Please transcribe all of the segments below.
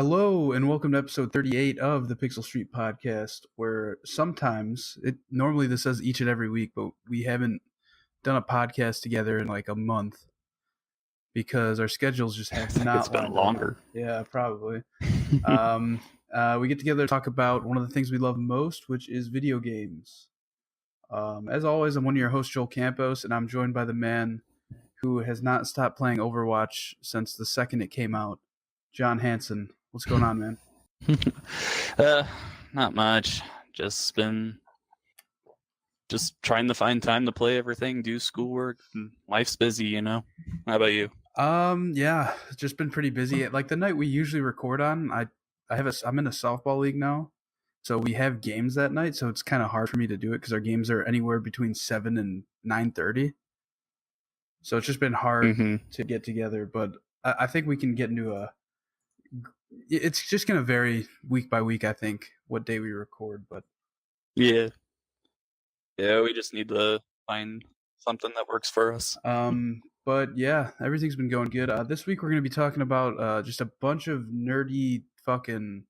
Hello and welcome to episode 38 of the Pixel Street podcast, where normally this says each and every week, but we haven't done a podcast together in like a month because our schedules just I have think it's not been lined longer. up. Yeah, probably. We get together to talk about one of the things we love most, which is video games. As always, I'm one of your hosts, Joel Campos, and I'm joined by the man who has not stopped playing Overwatch since the second it came out, John Hansen. What's going on, man? Not much. Just trying to find time to play everything, do schoolwork. Life's busy, you know. How about you? Yeah, it's just been pretty busy. Like the night we usually record on, I'm in a softball league now, so we have games that night. So it's kind of hard for me to do it because our games are anywhere between 7 and 9:30. So it's just been hard to get together. But I think we can get into a. It's just gonna vary week by week. I think what day we record, but Yeah, we just need to find something that works for us. But yeah, everything's been going good. This week we're going to be talking about just a bunch of nerdy fucking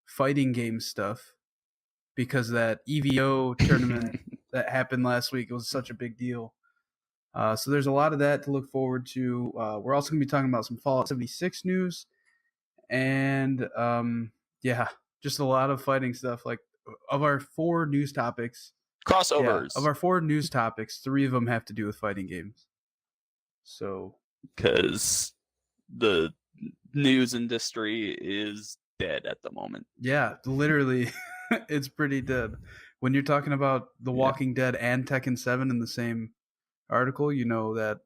fighting game stuff because that EVO tournament that happened last week was such a big deal. So there's a lot of that to look forward to. We're also going to be talking about some Fallout 76 news and yeah, just a lot of fighting stuff. Like of our four news topics, Crossovers. of our four news topics, three of them have to do with fighting games. So, because the news industry is dead at the moment. Yeah, literally, it's pretty dead. When you're talking about The Walking Dead and Tekken 7 in the same article, you know that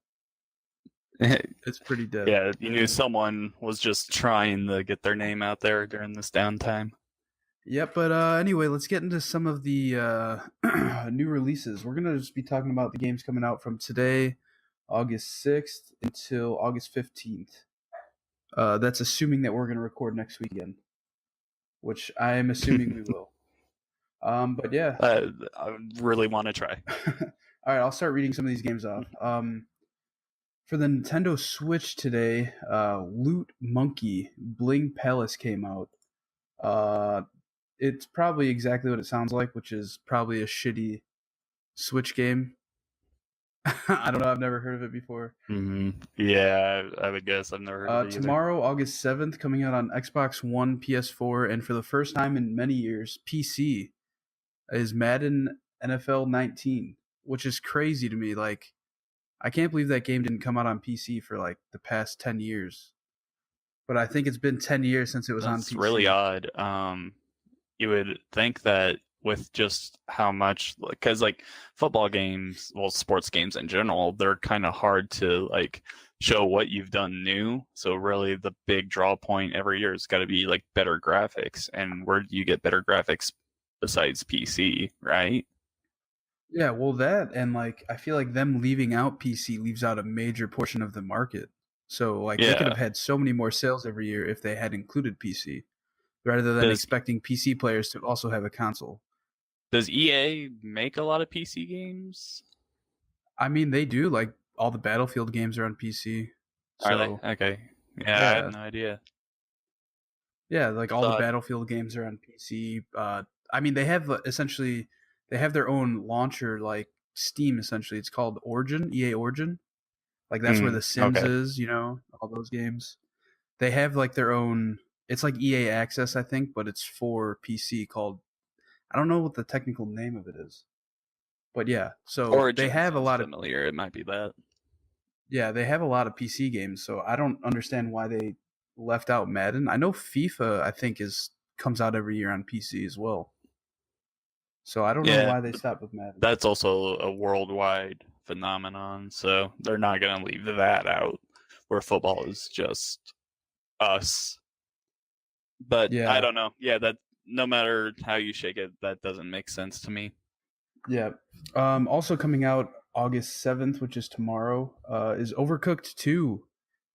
it's pretty dead. Yeah, you knew someone was just trying to get their name out there during this downtime. Yep, but anyway, let's get into some of the new releases. We're going to just be talking about the games coming out from today, August 6th, until August 15th. That's assuming that we're going to record next week again, which I am assuming we will. But yeah. I really want to try. All right, I'll start reading some of these games off. For the Nintendo Switch today, Loot Monkey Bling Palace came out. It's probably exactly what it sounds like, which is probably a shitty Switch game. I don't know. I've never heard of it before. Mm-hmm. Yeah, I would guess I've never heard of it either. Tomorrow, August 7th, coming out on Xbox One, PS4, and for the first time in many years, PC, is Madden NFL 19, which is crazy to me. Like, I can't believe that game didn't come out on PC for like the past 10 years. But I think it's been 10 years since it was on PC. That's really odd. You would think that with just how much, because like football games, well, sports games in general, they're kind of hard to like show what you've done new. So really the big draw point every year has got to be like better graphics. And where do you get better graphics besides PC, right? Yeah, well, that and like I feel like them leaving out PC leaves out a major portion of the market. So like they could have had so many more sales every year if they had included PC, rather than expecting PC players to also have a console. Does EA make a lot of PC games? I mean, they do. Like all the Battlefield games are on PC. Are they? Okay. Yeah, I had no idea. Yeah, like all the Battlefield games are on PC. I mean, they have essentially they have their own launcher, like Steam. Essentially, it's called Origin, EA Origin. Like that's where The Sims is. You know, all those games. They have like their own. It's like EA Access, I think, but it's for PC. Called I don't know what the technical name of it is, but yeah. So Origin they have a lot familiar. It might be that. Yeah, they have a lot of PC games, so I don't understand why they left out Madden. I know FIFA, I think, comes out every year on PC as well. So I don't know why they stopped with Madden. That's also a worldwide phenomenon, so they're not going to leave that out, where football is just us. But yeah. I don't know. Yeah, that no matter how you shake it, that doesn't make sense to me. Yeah. Also coming out August 7th, which is tomorrow, is Overcooked 2,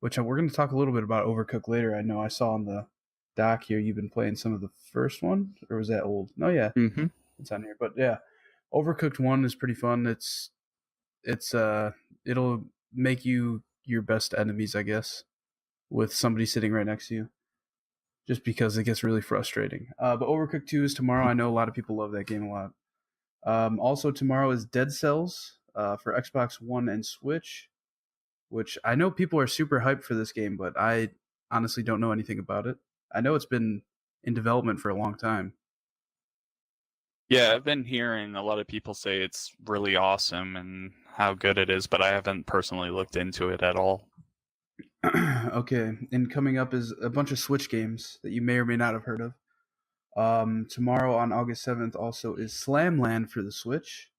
which we're going to talk a little bit about Overcooked later. I know I saw on the doc here you've been playing some of the first one, or was that old? No, yeah. Mm-hmm. It's on here. But yeah, Overcooked 1 is pretty fun. It'll make you your best enemies, I guess, with somebody sitting right next to you. just because it gets really frustrating. But Overcooked 2 is tomorrow. I know a lot of people love that game a lot. Also tomorrow is Dead Cells for Xbox One and Switch, which I know people are super hyped for this game, but I honestly don't know anything about it. I know it's been in development for a long time. Yeah, I've been hearing a lot of people say it's really awesome and how good it is, but I haven't personally looked into it at all. Okay, and coming up is a bunch of Switch games that you may or may not have heard of. Tomorrow on August 7th also is Slamland for the Switch.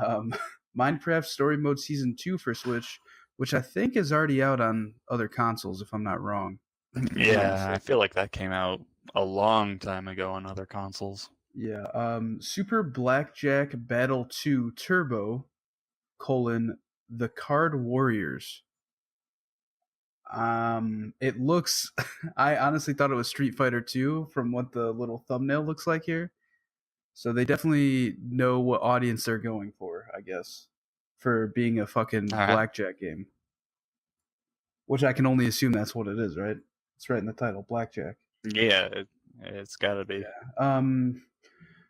Um, Minecraft Story Mode Season 2 for Switch, which I think is already out on other consoles, if I'm not wrong. If I'm not Yeah, I mistaken. feel like that came out a long time ago on other consoles. Yeah. Super Blackjack Battle 2 Turbo, the Card Warriors. It looks. I honestly thought it was Street Fighter 2 from what the little thumbnail looks like here. So they definitely know what audience they're going for, I guess, for being a fucking All right. blackjack game. Which I can only assume that's what it is, right? It's right in the title, blackjack. Yeah, it's got to be. Yeah.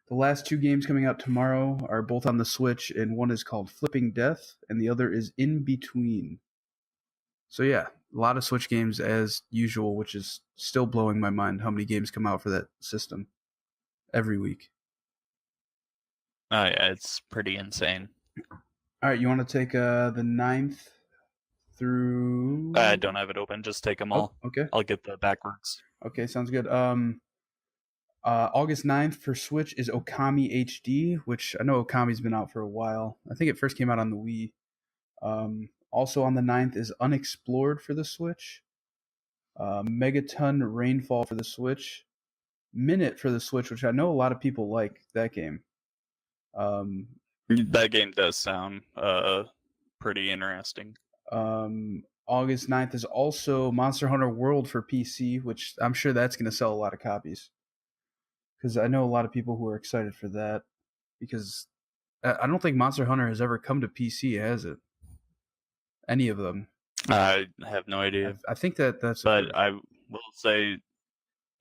The last two games coming out tomorrow are both on the Switch, and one is called Flipping Death, and the other is In Between. So yeah, a lot of Switch games as usual, which is still blowing my mind how many games come out for that system every week. Oh yeah, it's pretty insane. All right, you want to take the 9th through? I don't have it open. Just take them Oh, all. okay. I'll get the backwards. Okay, sounds good. August 9th for Switch is Okami HD, which I know Okami's been out for a while. I think it first came out on the Wii. Also on the 9th is Unexplored for the Switch. Megaton Rainfall for the Switch. Minute for the Switch, which I know a lot of people like that game. That game does sound pretty interesting. August 9th is also Monster Hunter World for PC, which I'm sure that's going to sell a lot of copies. Because I know a lot of people who are excited for that. Because I don't think Monster Hunter has ever come to PC, has it? Any of them? I have no idea, I think that's a but first.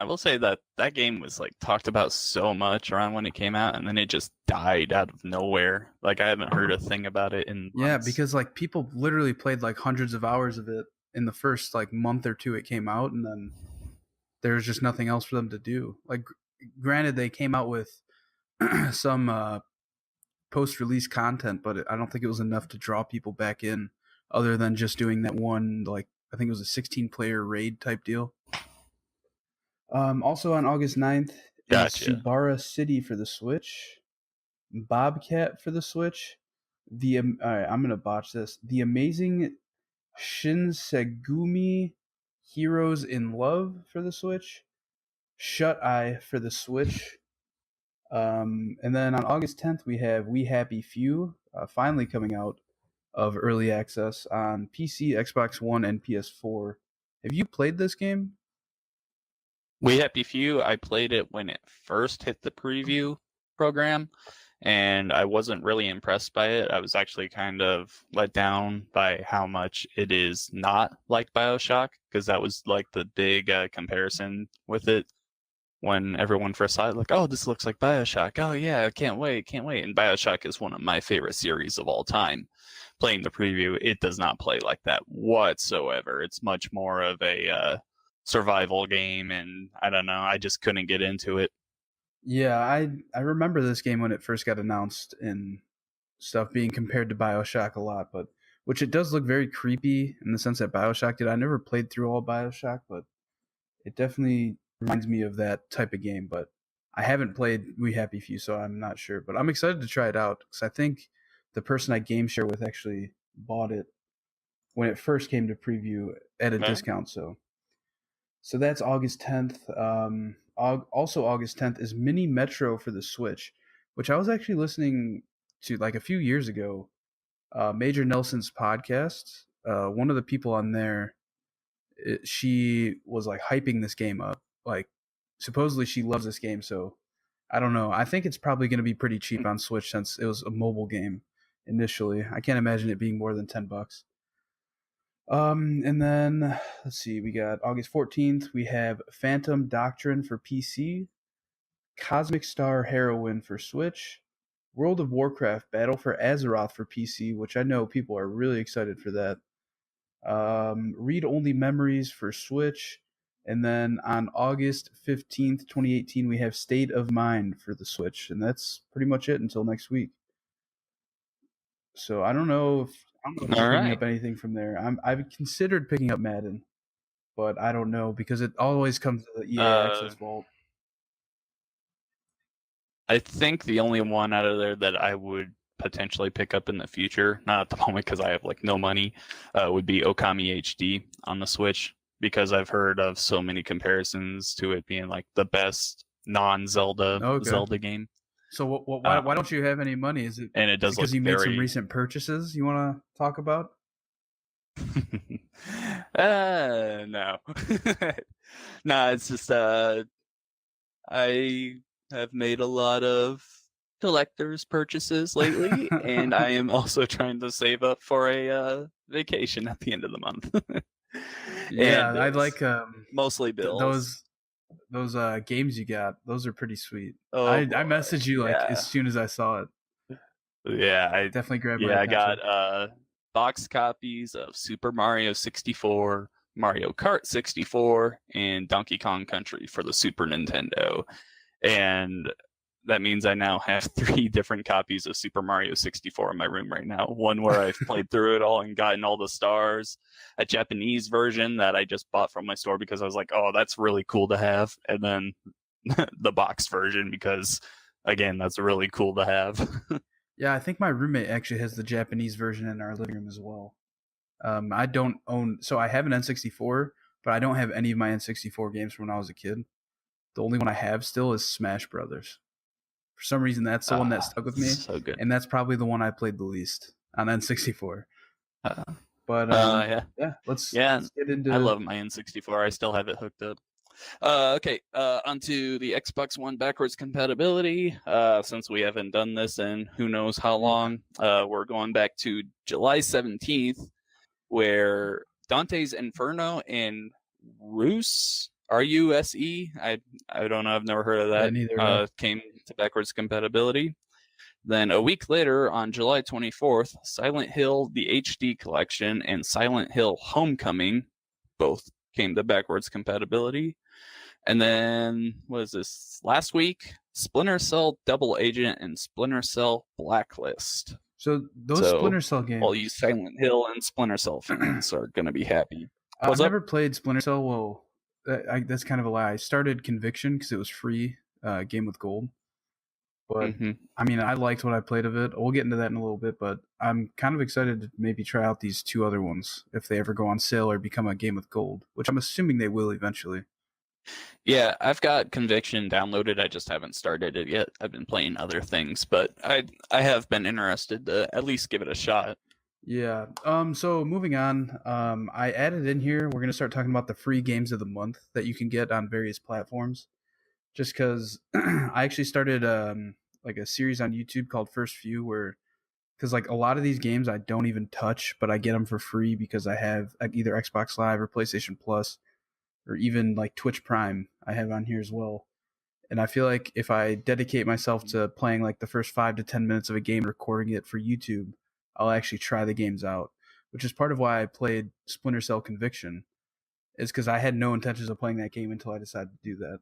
I will say that that game was like talked about so much around when it came out, and then it just died out of nowhere. Like I haven't heard a thing about it in Yeah, months. because like people literally played like hundreds of hours of it in the first like month or two it came out, and then there's just nothing else for them to do. Like, granted, they came out with some post-release content, but I don't think it was enough to draw people back in, other than just doing that one, like I think it was a 16-player raid type deal. Also on August 9th is Gotcha. Subara City for the Switch, Bobcat for the Switch. All right, I'm gonna botch this. The Amazing Shinsegumi Heroes in Love for the Switch, Shut Eye for the Switch. And then on August 10th, we have We Happy Few, finally coming out of early access on PC, Xbox One, and PS4. Have you played this game? We Happy Few, I played it when it first hit the preview program, and I wasn't really impressed by it. I was actually kind of let down by how much it is not like Bioshock, because that was like the big comparison with it when everyone first saw it. Like, oh, this looks like Bioshock. Oh, yeah, can't wait, can't wait. And Bioshock is one of my favorite series of all time. Playing the preview, it does not play like that whatsoever. It's much more of a survival game, and I don't know. I just couldn't get into it. Yeah, I remember this game when it first got announced and stuff being compared to BioShock a lot, but which it does look very creepy in the sense that BioShock did. I never played through all BioShock, but it definitely reminds me of that type of game. But I haven't played We Happy Few, so I'm not sure. But I'm excited to try it out because I think the person I game share with actually bought it when it first came to preview at a Yeah. discount. So that's August 10th. Also August 10th is Mini Metro for the Switch, which I was actually listening to like a few years ago. Major Nelson's podcast. One of the people on there, she was like hyping this game up. Like, supposedly she loves this game. So I don't know. I think it's probably going to be pretty cheap on Switch since it was a mobile game initially. I can't imagine it being more than $10. And then let's see, we got August 14th. We have Phantom Doctrine for PC, Cosmic Star Heroine for Switch, World of Warcraft Battle for Azeroth for PC, which I know people are really excited for that. Read Only Memories for Switch. And then on August 15th, 2018, we have State of Mind for the Switch. And that's pretty much it until next week. So I don't know if you're All picking right. up anything from there. I've considered picking up Madden, but I don't know because it always comes to the EA Uh, Access Vault. I think the only one out of there that I would potentially pick up in the future, not at the moment because I have like no money, would be Okami HD on the Switch because I've heard of so many comparisons to it being like the best non-Zelda Okay. Zelda game. So why don't Um, you have any money? Is it and it does look because you made some very recent purchases you want to talk about? no. No, it's just I have made a lot of collector's purchases lately, and I am also trying to save up for a vacation at the end of the month. Yeah, And I it's like mostly bills. those games you got. Those are pretty sweet. Oh I boy. messaged you like as Yeah. soon as I saw it. Yeah, I Definitely grabbed my yeah, I attention. got box copies of Super Mario 64, Mario Kart 64, and Donkey Kong Country for the Super Nintendo. And that means I now have 3 different copies of Super Mario 64 in my room right now. One where I've played through it all and gotten all the stars, a Japanese version that I just bought from my store because I was like, oh, that's really cool to have. And then the box version because, again, that's really cool to have. Yeah, I think my roommate actually has the Japanese version in our living room as well. I don't own, so I have an N64, but I don't have any of my N64 games from when I was a kid. The only one I have still is Smash Brothers. For some reason, that's the one that stuck with me, So good. and that's probably the one I played the least on N64. Uh, But yeah. yeah, let's Yeah, let's get I into. love my N64. I still have it hooked up. Okay, onto the Xbox One backwards compatibility. Since we haven't done this in who knows how Yeah, long, we're going back to July 17th, where Dante's Inferno and Ruse, I don't know, I've never heard of yeah, that, neither have I. came to backwards compatibility. Then a week later, on July 24th, Silent Hill the HD Collection and Silent Hill Homecoming both came to backwards compatibility. And then, what is this? Last week, Splinter Cell Double Agent and Splinter Cell Blacklist. So those So, Splinter Cell all you games, Silent Hill and Splinter Cell fans are going to be happy. I've What's up? never played Splinter Cell. Well, that's kind of a lie. I started Conviction because it was free, game with gold. But Mm-hmm. I mean, I liked what I played of it. We'll get into that in a little bit, but I'm kind of excited to maybe try out these 2 other ones if they ever go on sale or become a game with gold, which I'm assuming they will eventually. Yeah, I've got Conviction downloaded. I just haven't started it yet. I've been playing other things, but I have been interested to at least give it a shot. Yeah. So moving on, I added in here. We're gonna start talking about the free games of the month that you can get on various platforms. Just because I actually started like a series on YouTube called First Few, where because like a lot of these games I don't even touch, but I get them for free because I have like, either Xbox Live or PlayStation Plus, or even like Twitch Prime. I have on here as well. And I feel like if I dedicate myself to playing like the first 5 to 10 minutes of a game, recording it for YouTube, I'll actually try the games out. Which is part of why I played Splinter Cell Conviction, is because I had no intentions of playing that game until I decided to do that,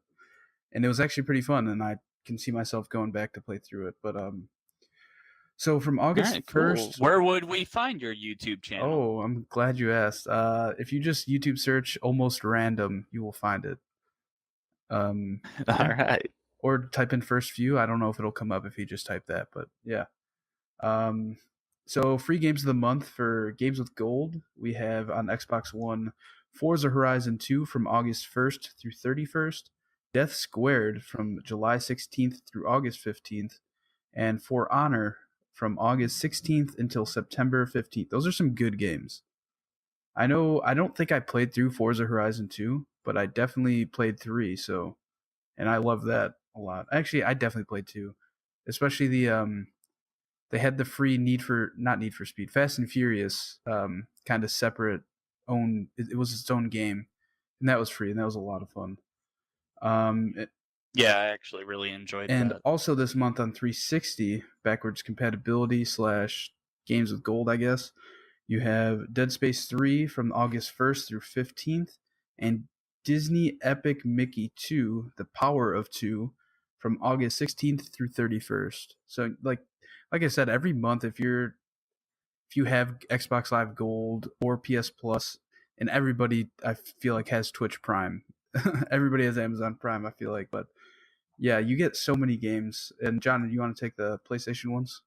and it was actually pretty fun. And I can see myself going back to play through it. But so from All August right, cool. 1st, Where would we find your YouTube channel? oh, I'm glad you asked. If you just YouTube search "almost random," you will find it. All Yeah, right. or type in First View. I don't know if it'll come up if you just type that, but yeah. Um, so free games of the month for games with gold, we have on Xbox One Forza Horizon 2 from August 1st through 31st, Death Squared from July 16th through August 15th, and For Honor from August 16th until September 15th. Those are some good games. I don't think I played through Forza Horizon 2, but I definitely played 3, so and I love that a lot. Actually, I definitely played 2, especially they had the free Need for not Need for Speed, Fast and Furious kind of separate own. It was its own game, and that was free, and that was a lot of fun. It- Yeah, I actually really enjoyed and that. also this month on 360 backwards compatibility slash games with gold, I guess. You have Dead Space 3 from August 1st through 15th, and Disney Epic Mickey 2, The Power of 2, from August 16th through 31st. So like I said, every month if you have Xbox Live Gold or PS Plus, and everybody I feel like has Twitch Prime. Everybody has Amazon Prime, I feel like, but yeah, you get so many games. And John, do you want to take the PlayStation ones?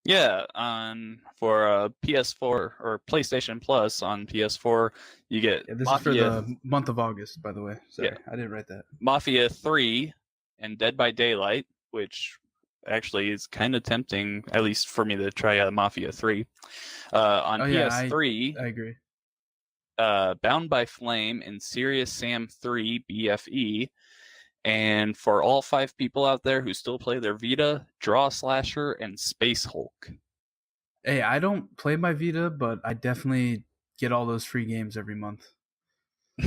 Yeah, on for PS4 or PlayStation Plus on PS4, you get Yeah, this is for the month of August, by the way. Yeah, Sorry, I didn't write that. Mafia 3 and Dead by Daylight, which actually is kind of tempting, at least for me to try Mafia 3. On Oh yeah, PS3, I agree. Bound by Flame and Serious Sam 3 BFE. And for all 5 people out there who still play their Vita, Draw Slasher and Space Hulk. Hey, I don't play my Vita, but I definitely get all those free games every month. All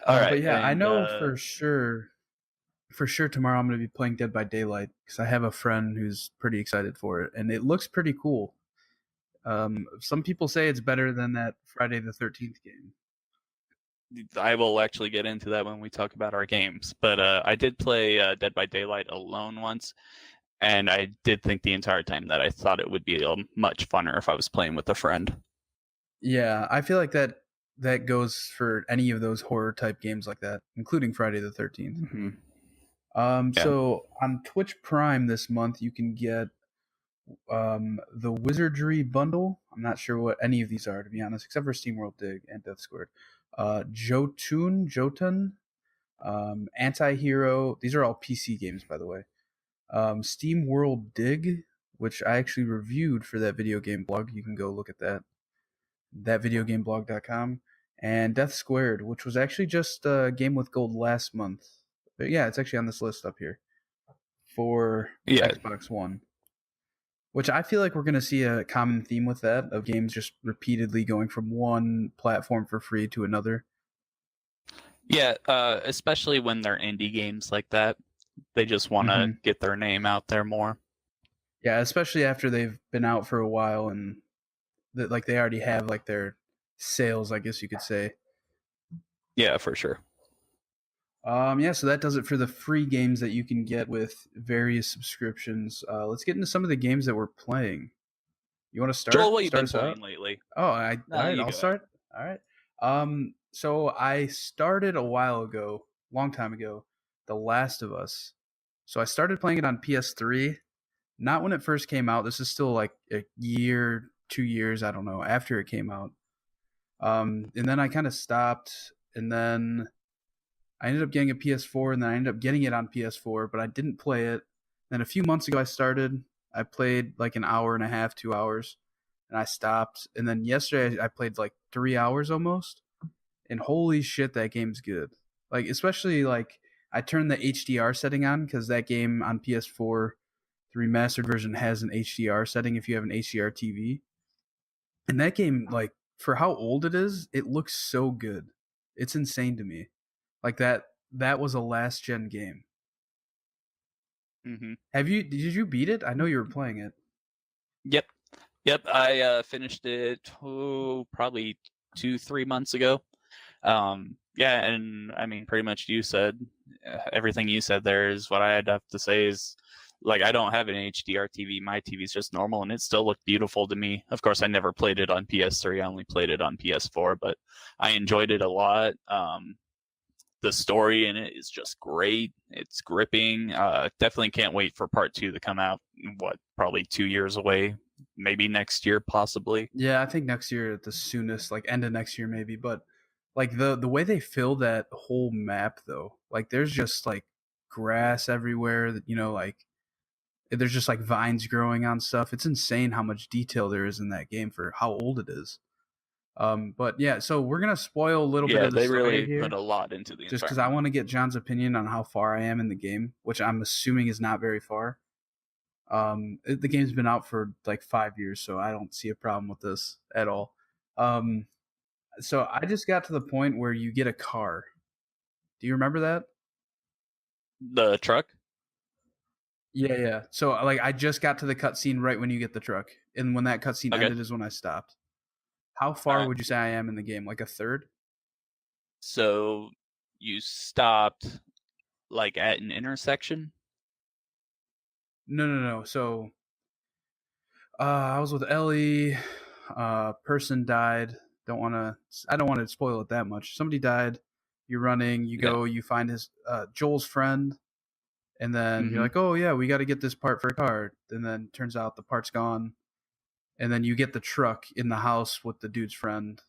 right, But yeah, I and know for sure tomorrow I'm going to be playing Dead by Daylight because I have a friend who's pretty excited for it, and it looks pretty cool. Some people say it's better than that Friday the 13th game. I will actually get into that when we talk about our games. But I did play Dead by Daylight alone once, and I did think the entire time that I thought it would be much funner if I was playing with a friend. Yeah, I feel like that goes for any of those horror type games like that, including Friday the 13th. Mm-hmm. Yeah. So on Twitch Prime this month, you can get the Wizardry bundle. I'm not sure what any of these are, to be honest, except for SteamWorld Dig and Death Squared. Jotun, Anti-Hero. These are all PC games, by the way. Steam World Dig, which I actually reviewed for that video game blog. You can go look at that. Thatvideogameblog.com. And Death Squared, which was actually just a game with gold last month. But yeah, it's actually on this list up here for Yeah. Xbox One. Which I feel like we're going to see a common theme with that of games just repeatedly going from one platform for free to another. Yeah, especially when they're indie games like that. They just want to get their name out there more. Yeah, especially after they've been out for a while and like they already have like their sales, I guess you could say. Yeah, for sure. Yeah, so that does it for the free games that you can get with various subscriptions. Let's get into some of the games that we're playing. You want to start? Joel, what you Start been us out? playing lately? Oh, all No, right, you I'll go ahead. start. All right. So I started a while ago, long time ago, The Last of Us. So I started playing it on PS3, not when it first came out. This is still like a year, 2 years, I don't know, after it came out. And then I kind of stopped, and then I ended up getting a PS4, and then I ended up getting it on PS4, but I didn't play it. Then a few months ago, I started. I played like an hour and a half, 2 hours, and I stopped. And then yesterday, I played like 3 hours almost. And holy shit, that game's good. Like, especially like I turned the HDR setting on because that game on PS4, the remastered version, has an HDR setting if you have an HDR TV. And that game, like, for how old it is, it looks so good. It's insane to me. Like that was a last gen game. Mm-hmm. Did you beat it? I know you were playing it. Yep. Yep. I finished it probably 2-3 months ago. Yeah, and I mean, pretty much you said everything you said there is what I'd have to say is like I don't have an HDR TV. My TV is just normal, and it still looked beautiful to me. Of course, I never played it on PS3. I only played it on PS4, but I enjoyed it a lot. The story in it is just great. It's gripping. Definitely can't wait for part 2 to come out. What, probably 2 years away, maybe next year, possibly. Yeah, I think next year at the soonest, like end of next year maybe. But like the way they fill that whole map though, like there's just like grass everywhere. Like there's just like vines growing on stuff. It's insane how much detail there is in that game for how old it is. But yeah, so we're gonna spoil a little bit Yeah, of the they story really put here, a lot into the just because I environment. want to get John's opinion on how far I am in the game, which I'm assuming is not very far. The game's been out for like 5 years, so I don't see a problem with this at all. Um, so I just got to the point where you get a car. Do you remember that? The truck? Yeah, yeah. So like I just got to the cutscene right when you get the truck, and when that cutscene Okay. ended is when I stopped. How All far right. would you say I am in the game? Like a third? So you stopped like at an intersection? No, no, no. So I was with Ellie. Person died. Don't want to. I don't want to spoil it that much. Somebody died. You're running. You Okay. go. You find his Joel's friend, and then you're Mm-hmm. like, "Oh yeah, we got to get this part for a car." And then turns out the part's gone. And then you get the truck in the house with the dude's friend.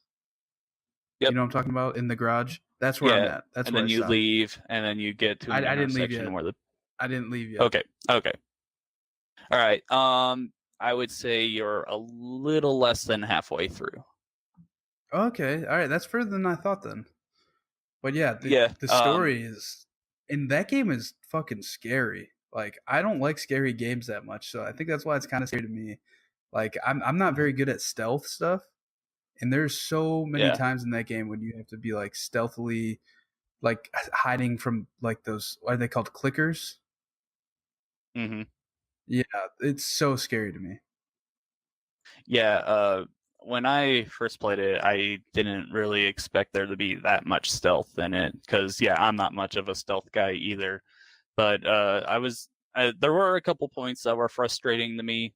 You Yep. know what I'm talking about? In the garage. That's where I'm Yeah. at. That's And where I then you stopped. leave, and then you get to an I didn't leave intersection yet. where the. I didn't leave yet. Okay. Okay. All right. I would say you're a little less than halfway through. Okay. All right. That's further than I thought then. But yeah, Yeah. the story is in that game is fucking scary. Like I don't like scary games that much, so I think that's why it's kind of scary to me. Like I'm not very good at stealth stuff, and there's so many Yeah. times in that game when you have to be like stealthily like hiding from like those what are they called clickers? Mm-hmm. Yeah, it's so scary to me. Yeah. When I first played it, I didn't really expect there to be that much stealth in it because, yeah, I'm not much of a stealth guy either. But there were a couple points that were frustrating to me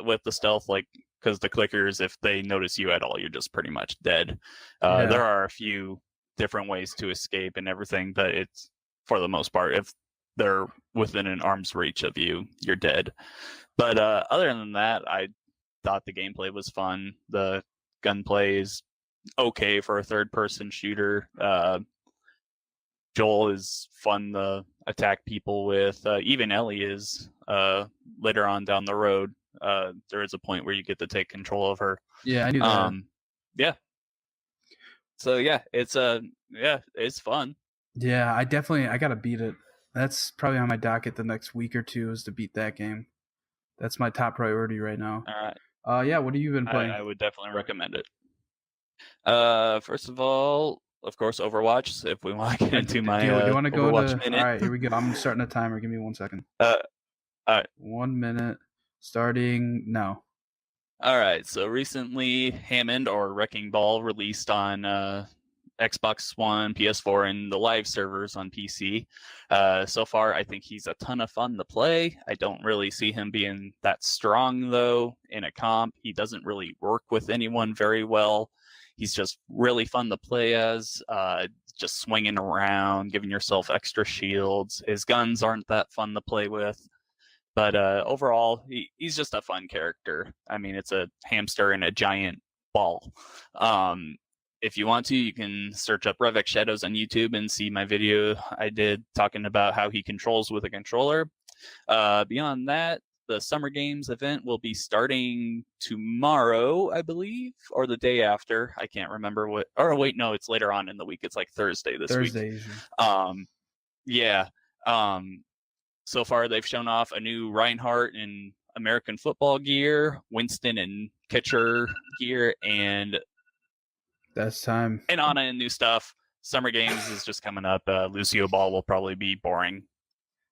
with the stealth, like because the clickers, if they notice you at all, you're just pretty much dead. There Yeah. are a few different ways to escape and everything, but it's for the most part, if they're within an arm's reach of you, you're dead. But other than that, I thought the gameplay was fun. The gunplay is okay for a third-person shooter. Joel is fun to attack people with. Even Ellie is later on down the road. There is a point where you get to take control of her. Yeah, I knew that. Yeah. So yeah, it's fun. Yeah, I gotta beat it. That's probably on my docket the next week or two is to beat that game. That's my top priority right now. All right. Yeah, what have you been playing? I would definitely recommend it. First of all, of course, Overwatch. If we want to get into my Do you want to go Overwatch into? All minute. right, here we go. I'm starting a timer. Give me 1 second. uh, all right. 1 minute. Starting now. All right. So recently, Hammond or Wrecking Ball released on Xbox One, PS4, and the live servers on PC. So far, I think he's a ton of fun to play. I don't really see him being that strong, though, in a comp. He doesn't really work with anyone very well. He's just really fun to play as, just swinging around, giving yourself extra shields. His guns aren't that fun to play with. But overall, he's just a fun character. I mean, it's a hamster in a giant ball. If you want to, you can search up Revek Shadows on YouTube and see my video I did talking about how he controls with a controller. Beyond that, the Summer Games event will be starting tomorrow, I believe, or the day after. I can't remember what. Or wait, no, it's later on in the week. It's like Thursday this week. Thursday usually. Yeah. So far, they've shown off a new Reinhardt in American football gear, Winston and Kitcher gear, and That's time. Anna and new stuff. Summer Games is just coming up. Lucio Ball will probably be boring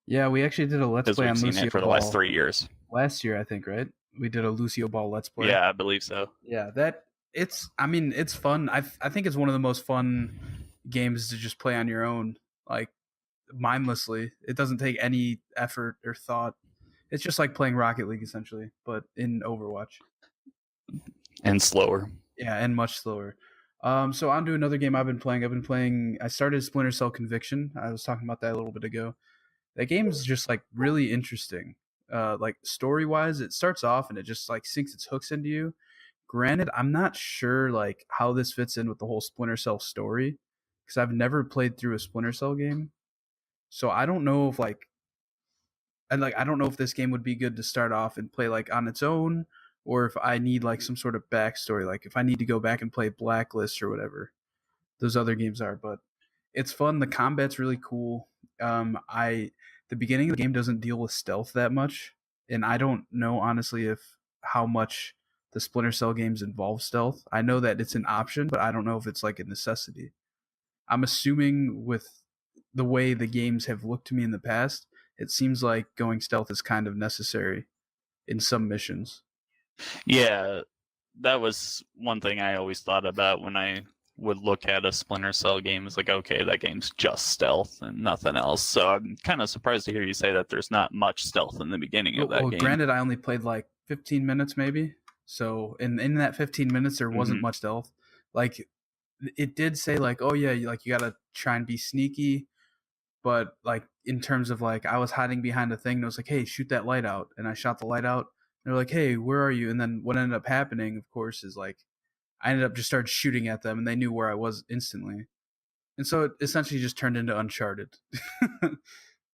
Yeah, we actually did a let's because play we've on seen Lucio it for the Ball last 3 years. last year, I think, right? We did a Lucio Ball let's play. Yeah, I believe so. Yeah, that it's. I mean, it's fun. I think it's one of the most fun games to just play on your own, like mindlessly. It doesn't take any effort or thought. It's just like playing Rocket League essentially, but in Overwatch. And slower. Yeah, and much slower. So on to another game I've been playing. I started Splinter Cell Conviction. I was talking about that a little bit ago. That game is just like really interesting. Like story wise, it starts off and it just like sinks its hooks into you. Granted, I'm not sure like how this fits in with the whole Splinter Cell story because I've never played through a Splinter Cell game. So I don't know if like and like I don't know if this game would be good to start off and play like on its own, or if I need like some sort of backstory, like if I need to go back and play Blacklist or whatever those other games are. But it's fun. The combat's really cool. I the beginning of the game doesn't deal with stealth that much, and I don't know honestly if how much the Splinter Cell games involve stealth. I know that it's an option, but I don't know if it's like a necessity. I'm assuming with the way the games have looked to me in the past, it seems like going stealth is kind of necessary in some missions. Yeah, that was one thing I always thought about when I would look at a Splinter Cell game. Is like, okay, that game's just stealth and nothing else. So I'm kind of surprised to hear you say that there's not much stealth in the beginning of that game. Granted, I only played like 15 minutes maybe. So in that 15 minutes, there wasn't much stealth. Like it did say like, oh yeah, like you gotta try and be sneaky, but like in terms of like I was hiding behind a thing and it was like, hey, shoot that light out, and I shot the light out. And they're like, hey, where are you? And then what ended up happening, of course, is like I ended up just started shooting at them and they knew where I was instantly. And so it essentially just turned into Uncharted.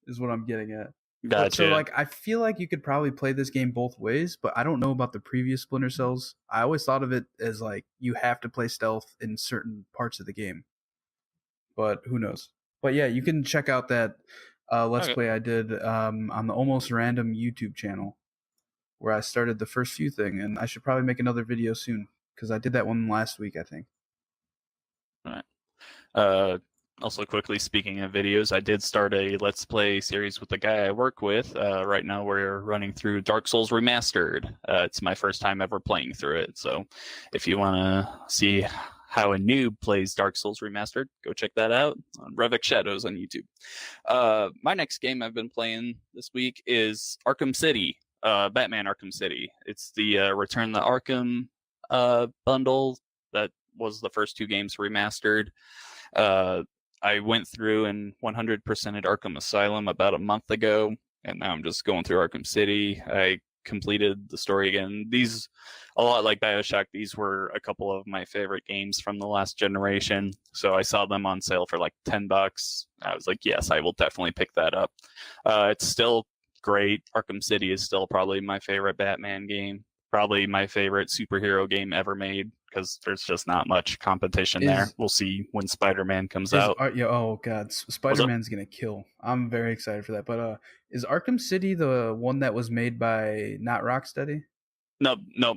Is what I'm getting at. But so Gotcha. like I feel like you could probably play this game both ways, but I don't know about the previous Splinter Cells. I always thought of it as like you have to play stealth in certain parts of the game. But who knows? But yeah, you can check out that let's Okay. play I did on the Almost Random YouTube channel where I started the first few thing, and I should probably make another video soon because I did that one last week, I think. All right. Also, quickly speaking of videos, I did start a Let's Play series with the guy I work with. Right now, we're running through Dark Souls Remastered. It's my first time ever playing through it, so if you want to see how a noob plays Dark Souls Remastered, go check that out on Revok Shadows on YouTube. My next game I've been playing this week is Arkham City, Batman Arkham City. It's the Return the Arkham bundle that was the first two games remastered. I went through and 100%ed Arkham Asylum about a month ago, and now I'm just going through Arkham City. I completed the story again. These, a lot like Bioshock, these were a couple of my favorite games from the last generation. So I saw them on sale for like $10. I was like, yes, I will definitely pick that up. It's still great. Arkham City is still probably my favorite Batman game. Probably my favorite superhero game ever made, because there's just not much competition there. We'll see when Spider-Man comes out. Yeah, oh god, Spider-Man's gonna kill. I'm very excited for that. But is Arkham City the one that was made by not Rocksteady? No.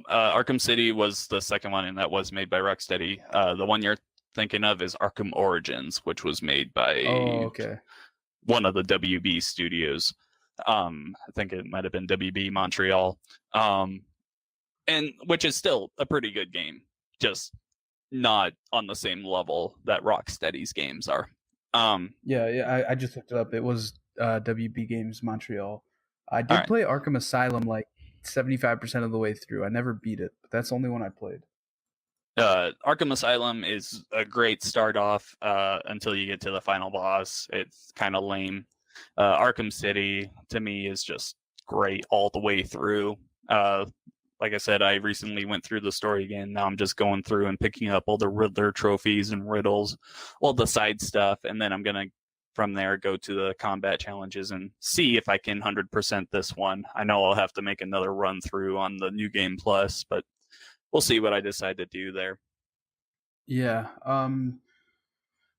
Arkham City was the second one, and that was made by Rocksteady. The one you're thinking of is Arkham Origins, which was made by one of the WB studios. I think it might have been WB Montreal. And which is still a pretty good game, just not on the same level that Rocksteady's games are. I just looked it up. It was WB Games Montreal. I did play Arkham Asylum like 75% of the way through. I never beat it, but that's the only one I played. Arkham Asylum is a great start off until you get to the final boss. It's kind of lame. Arkham City, to me, is just great all the way through. Like I said, I recently went through the story again. Now I'm just going through and picking up all the Riddler trophies and riddles, all the side stuff, and then I'm going to, from there, go to the combat challenges and see if I can 100% this one. I know I'll have to make another run through on the New Game Plus, but we'll see what I decide to do there. Yeah.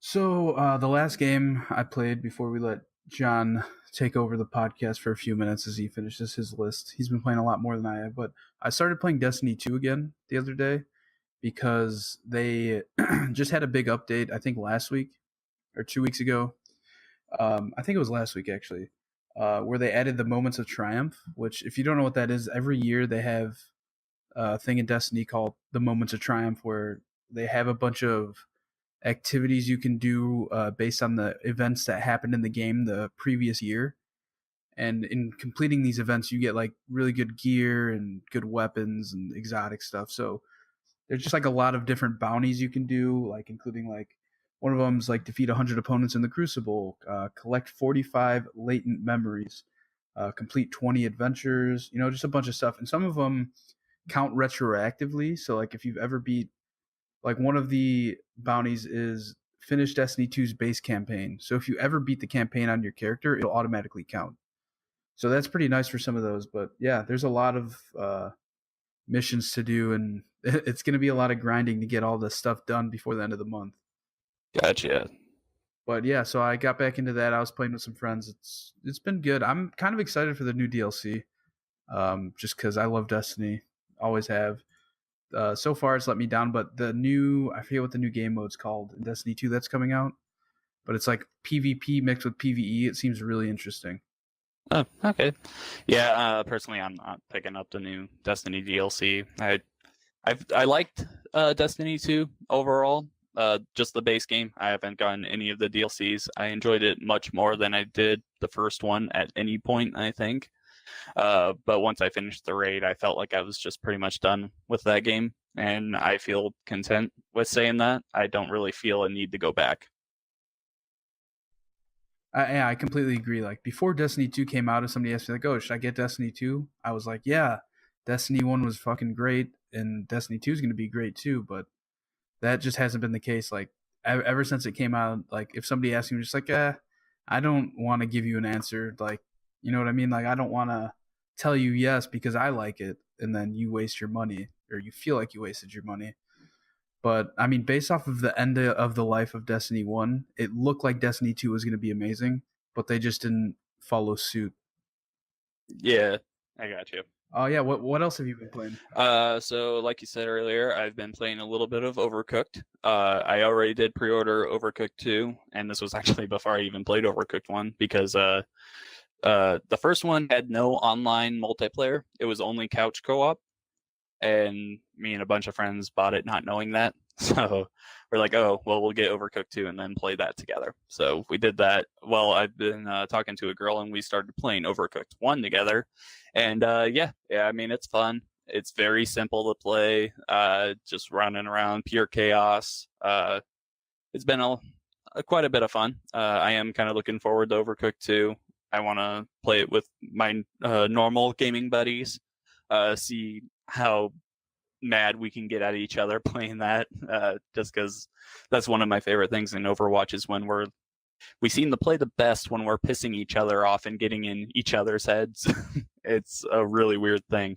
So the last game I played before we let John take over the podcast for a few minutes as he finishes his list. He's been playing a lot more than I have, but I started playing Destiny 2 again the other day because they just had a big update, I think last week or 2 weeks ago. I think it was last week actually, where they added the Moments of Triumph, which if you don't know what that is, every year they have a thing in Destiny called the Moments of Triumph where they have a bunch of activities you can do based on the events that happened in the game the previous year. And in completing these events, you get like really good gear and good weapons and exotic stuff. So there's just like a lot of different bounties you can do, like including like one of them's like defeat 100 opponents in the Crucible, collect 45 latent memories, complete 20 adventures, just a bunch of stuff. And some of them count retroactively. So like if you've ever beat, like one of the bounties is finish Destiny 2's base campaign. So if you ever beat the campaign on your character, it'll automatically count. So that's pretty nice for some of those. But yeah, there's a lot of missions to do, and it's going to be a lot of grinding to get all this stuff done before the end of the month. Gotcha. But yeah, so I got back into that. I was playing with some friends. It's been good. I'm kind of excited for the new DLC, just because I love Destiny, always have. So far, it's let me down. But I forget what the new game mode's called in Destiny 2 that's coming out. But it's like PvP mixed with PvE. It seems really interesting. Oh, okay. Yeah, personally, I'm not picking up the new Destiny DLC. I liked Destiny 2 overall. Just the base game. I haven't gotten any of the DLCs. I enjoyed it much more than I did the first one at any point, I think. But once I finished the raid, I felt like I was just pretty much done with that game, and I feel content with saying that. I don't really feel a need to go back. Yeah, I completely agree. Like before Destiny 2 came out, if somebody asked me like, "Oh, should I get Destiny 2?" I was like, "Yeah, Destiny 1 was fucking great, and Destiny 2 is going to be great too." But that just hasn't been the case. Like ever since it came out, like if somebody asks me, just like, I don't want to give you an answer. Like, you know what I mean? Like I don't want to tell you yes because I like it, and then you waste your money or you feel like you wasted your money. But I mean, based off of the end of the life of Destiny 1, it looked like Destiny 2 was going to be amazing, but they just didn't follow suit. Yeah, I got you. Oh yeah, what else have you been playing? So like you said earlier, I've been playing a little bit of Overcooked. I already did pre-order Overcooked 2, and this was actually before I even played Overcooked 1 because the first one had no online multiplayer. It was only couch co-op, and me and a bunch of friends bought it not knowing that. So we're like, oh, well, we'll get Overcooked 2 and then play that together. So we did that. Well, I've been talking to a girl, and we started playing Overcooked 1 together. And yeah, I mean, it's fun. It's very simple to play, just running around, pure chaos. It's been quite a bit of fun. I am kind of looking forward to Overcooked 2. I want to play it with my normal gaming buddies, see how mad we can get at each other playing that. Just because that's one of my favorite things in Overwatch is when we seem to play the best when we're pissing each other off and getting in each other's heads. It's a really weird thing.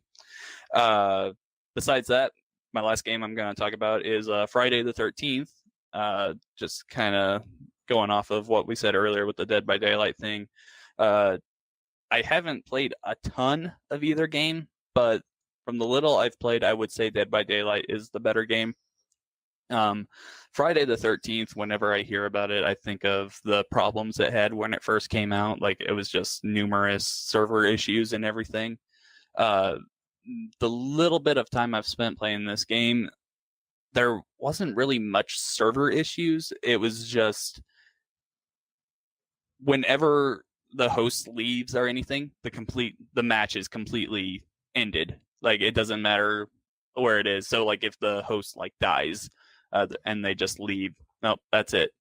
Besides that, my last game I'm going to talk about is Friday the 13th. Just kind of going off of what we said earlier with the Dead by Daylight thing. I haven't played a ton of either game, but from the little I've played, I would say Dead by Daylight is the better game. Friday the 13th, whenever I hear about it, I think of the problems it had when it first came out. Like it was just numerous server issues and everything. The little bit of time I've spent playing this game, there wasn't really much server issues. It was just whenever the host leaves or anything, the match is completely ended. Like it doesn't matter where it is. So like if the host like dies, and they just leave, nope, that's it.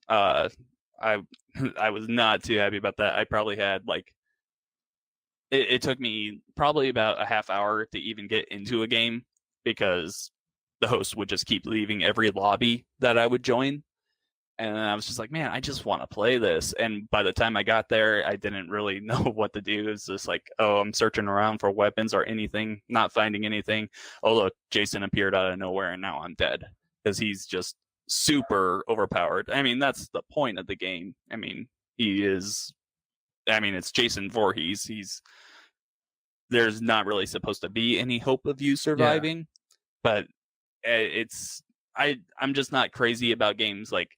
I I was not too happy about that. I probably had like it took me probably about a half hour to even get into a game because the host would just keep leaving every lobby that I would join. And I was just like, man, I just want to play this. And by the time I got there, I didn't really know what to do. It's just like, oh, I'm searching around for weapons or anything, not finding anything. Oh, look, Jason appeared out of nowhere, and now I'm dead because he's just super overpowered. I mean, that's the point of the game. I mean, he is. I mean, it's Jason Voorhees. There's not really supposed to be any hope of you Yeah, surviving, but it's. I'm just not crazy about games like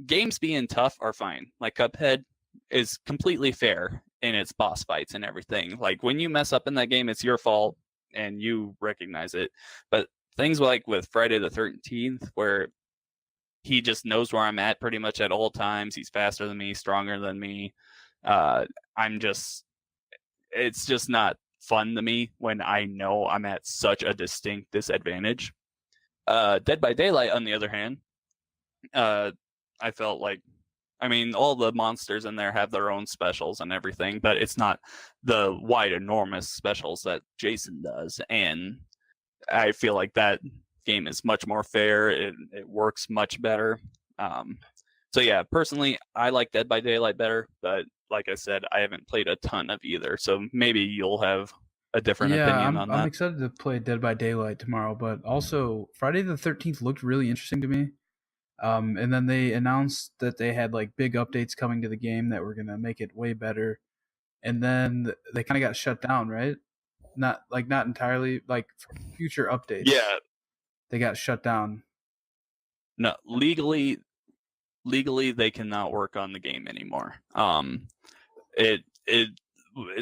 games being tough are fine. Like Cuphead is completely fair in its boss fights and everything. Like when you mess up in that game, it's your fault and you recognize it. But things like with Friday the 13th, where he just knows where I'm at pretty much at all times. He's faster than me, stronger than me. I'm just, it's just not fun to me when I know I'm at such a distinct disadvantage. Dead by Daylight, on the other hand, uh, I felt like, I mean, all the monsters in there have their own specials and everything, but it's not the wide, enormous specials that Jason does. And I feel like that game is much more fair. It works much better. Um, so yeah, personally, I like Dead by Daylight better, but like I said, I haven't played a ton of either. So maybe you'll have a different yeah. opinion I'm on I'm that. excited to play Dead by Daylight tomorrow, but also Friday the 13th looked really interesting to me. And then they announced that they had like big updates coming to the game that were gonna make it way better. And then they kind of got shut down, right? not entirely, like for future updates. Yeah, They got shut down. no, legally they cannot work on the game anymore. It's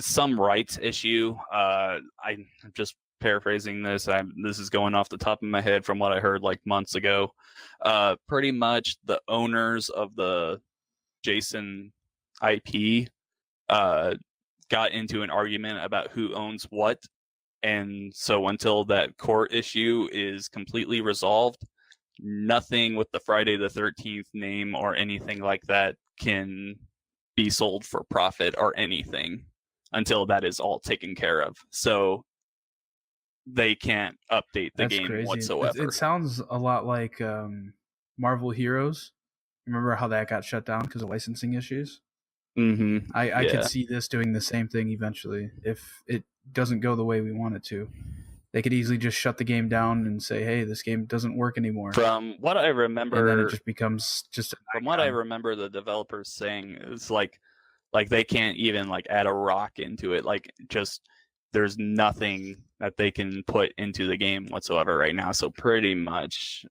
some rights issue. I'm just paraphrasing this. This is going off the top of my head from what I heard like months ago. Pretty much the owners of the Jason IP got into an argument about who owns what, and so until that court issue is completely resolved, nothing with the Friday the 13th name or anything like that can be sold for profit or anything until that is all taken care of. So they can't update the That's game crazy. whatsoever. It sounds a lot like Marvel Heroes. Remember how that got shut down because of licensing issues? Mm-hmm. I could see this doing the same thing eventually if it doesn't go the way we want it to. They could easily just shut the game down and say, "Hey, this game doesn't work anymore." From what I remember, and then it just becomes just. From what I remember, the developers saying it's like they can't even like add a rock into it. Like just there's nothing that they can put into the game whatsoever right now. So pretty much,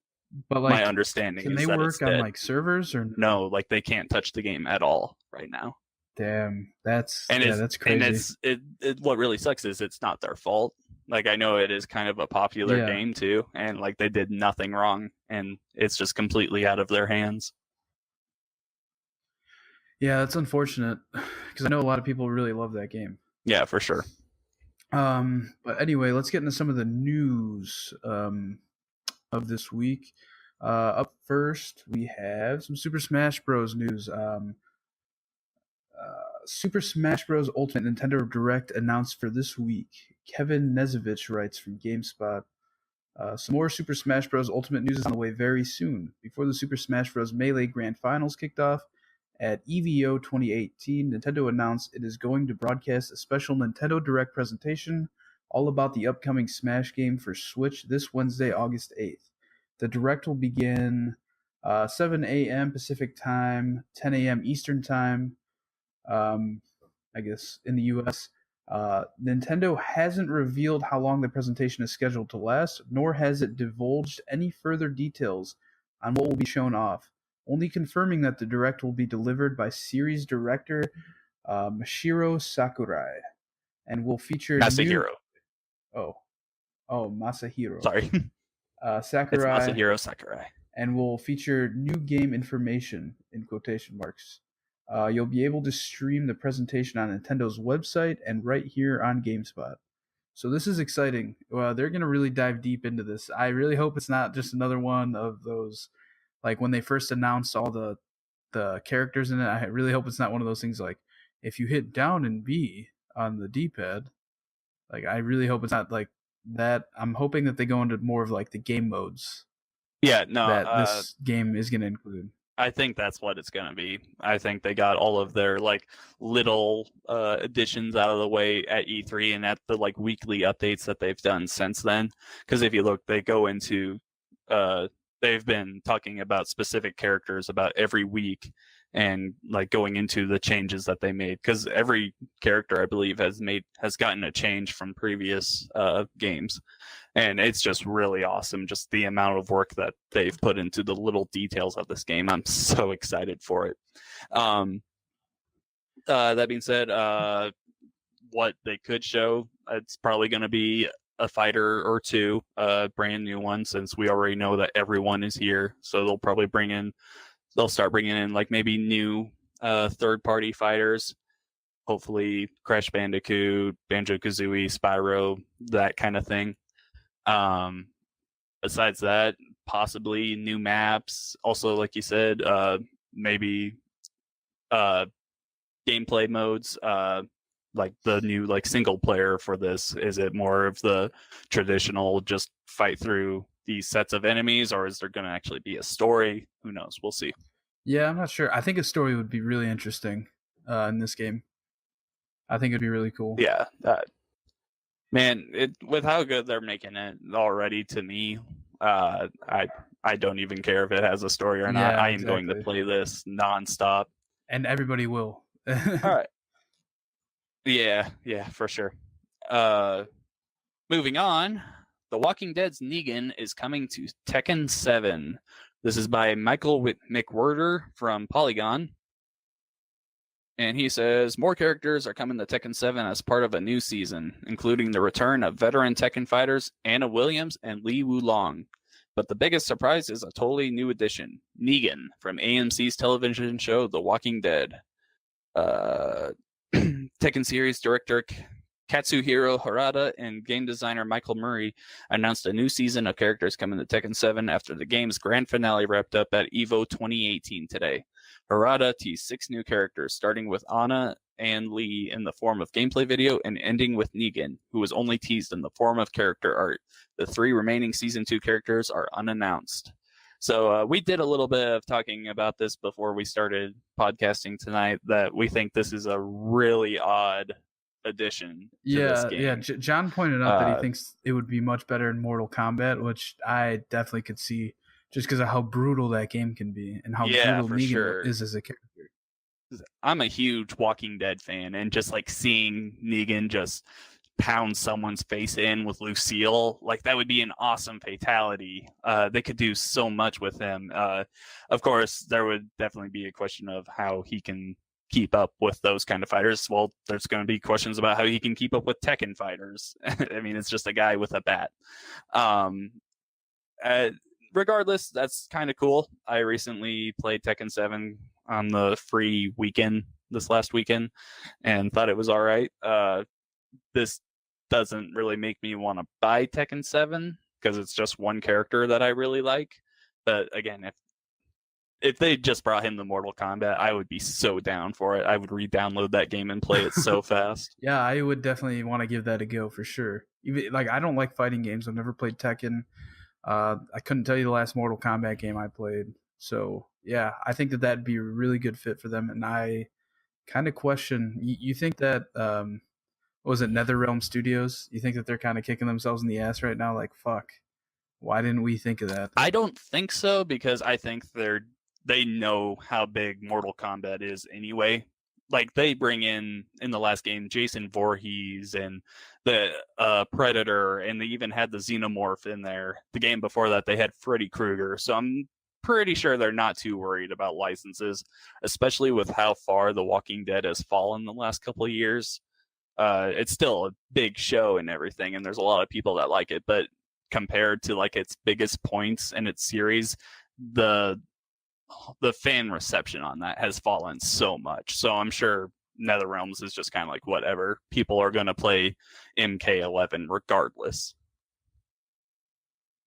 but like, my understanding can is they that work it's on dead. like servers or no? Like they can't touch the game at all right now. Damn, that's that's crazy. And what really sucks is it's not their fault. Like I know it is kind of a popular game too, and like they did nothing wrong, and it's just completely out of their hands. Yeah, that's unfortunate because I know a lot of people really love that game. Yeah, for sure. But anyway, let's get into some of the news of this week. Up first, we have some Super Smash Bros. News. Super Smash Bros. Ultimate Nintendo Direct announced for this week. Kevin Nezevich writes from GameSpot. Some more Super Smash Bros. Ultimate news is on the way very soon. Before the Super Smash Bros. Melee Grand Finals kicked off at EVO 2018, Nintendo announced it is going to broadcast a special Nintendo Direct presentation all about the upcoming Smash game for Switch this Wednesday, August 8th. The Direct will begin 7 a.m. Pacific Time, 10 a.m. Eastern Time, I guess, in the U.S. Nintendo hasn't revealed how long the presentation is scheduled to last, nor has it divulged any further details on what will be shown off, only confirming that the Direct will be delivered by series director Mashiro Sakurai and will feature Masahiro. Masahiro. Sorry. Sakurai. It's Masahiro Sakurai. And will feature new game information in quotation marks. You'll be able to stream the presentation on Nintendo's website and right here on GameSpot. So this is exciting. They're going to really dive deep into this. I really hope it's not just another one of those, like when they first announced all the characters in it, I really hope it's not one of those things like, if you hit down and B on the D-pad, like I really hope it's not like that. I'm hoping that they go into more of like the game modes. Yeah, no. That this game is going to include. I think that's what it's going to be. I think they got all of their like little additions out of the way at E3 and at the like weekly updates that they've done since then. Because if you look, they go into they've been talking about specific characters about every week and like going into the changes that they made. Because every character, I believe, has gotten a change from previous games. And it's just really awesome, just the amount of work that they've put into the little details of this game. I'm so excited for it. That being said, what they could show, it's probably going to be a fighter or two, brand new one, since we already know that everyone is here. So they'll start bringing in like maybe new third-party fighters. Hopefully Crash Bandicoot, Banjo-Kazooie, Spyro, that kind of thing. Besides that, possibly new maps. Also, like you said, maybe gameplay modes. Like the new like single player for this. Is it more of the traditional just fight through these sets of enemies, or is there going to actually be a story? Who knows? We'll see. Yeah, I'm not sure. I think a story would be really interesting in this game. I think it'd be really cool. Yeah, man, with how good they're making it already, to me, I don't even care if it has a story or not. I am going to play this nonstop, and everybody will. All right. Yeah, for sure. Moving on, The Walking Dead's Negan is coming to Tekken 7. This is by Michael McWhirter from Polygon. And he says, more characters are coming to Tekken 7 as part of a new season, including the return of veteran Tekken fighters Anna Williams and Li Wulong. But the biggest surprise is a totally new addition, Negan, from AMC's television show The Walking Dead. Tekken series director Katsuhiro Harada and game designer Michael Murray announced a new season of characters coming to Tekken 7 after the game's grand finale wrapped up at EVO 2018 today. Harada teased 6 new characters, starting with Anna and Lee in the form of gameplay video and ending with Negan, who was only teased in the form of character art. The 3 remaining Season 2 characters are unannounced. So we did a little bit of talking about this before we started podcasting tonight, that we think this is a really odd addition to this game. Yeah. John pointed out that he thinks it would be much better in Mortal Kombat, which I definitely could see, just because of how brutal that game can be and how brutal Negan is as a character. I'm a huge Walking Dead fan, and just like seeing Negan just pound someone's face in with Lucille, like that would be an awesome fatality. They could do so much with him. Of course, there would definitely be a question of how he can keep up with those kind of fighters. Well, there's going to be questions about how he can keep up with Tekken fighters. I mean, it's just a guy with a bat. Regardless, that's kind of cool. I recently played Tekken 7 on the free weekend this last weekend and thought it was all right. This doesn't really make me want to buy Tekken 7 because it's just one character that I really like. But again, if they just brought him to Mortal Kombat, I would be so down for it. I would re-download that game and play it so fast. Yeah, I would definitely want to give that a go for sure. Even like, I don't like fighting games. I've never played Tekken. I couldn't tell you the last Mortal Kombat game I played. So yeah, I think that'd be a really good fit for them. And I kind of question. You think that what was it, NetherRealm Studios? You think that they're kind of kicking themselves in the ass right now? Like, fuck, why didn't we think of that? I don't think so, because I think they know how big Mortal Kombat is anyway. Like, they bring in the last game Jason Voorhees and the Predator, and they even had the Xenomorph in there. The game before that, they had Freddy Krueger. So I'm pretty sure they're not too worried about licenses, especially with how far The Walking Dead has fallen the last couple of years. It's still a big show and everything, and there's a lot of people that like it, but compared to like its biggest points in its series, the fan reception on that has fallen so much. So I'm sure NetherRealms is just kind of like, whatever, people are going to play MK11 regardless.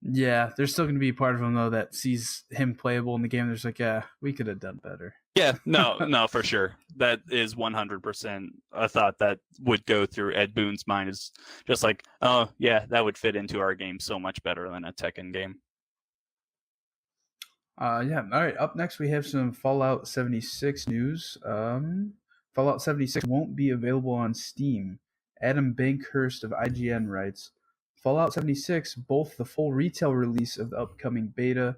Yeah, there's still going to be a part of him though that sees him playable in the game. There's like, yeah, we could have done better. Yeah, no, for sure. That is 100% a thought that would go through Ed Boon's mind, is just like, oh yeah, that would fit into our game so much better than a Tekken game. Yeah. All right. Up next, we have some Fallout 76 news. Fallout 76 won't be available on Steam. Adam Bankhurst of IGN writes, Fallout 76, both the full retail release of the upcoming beta,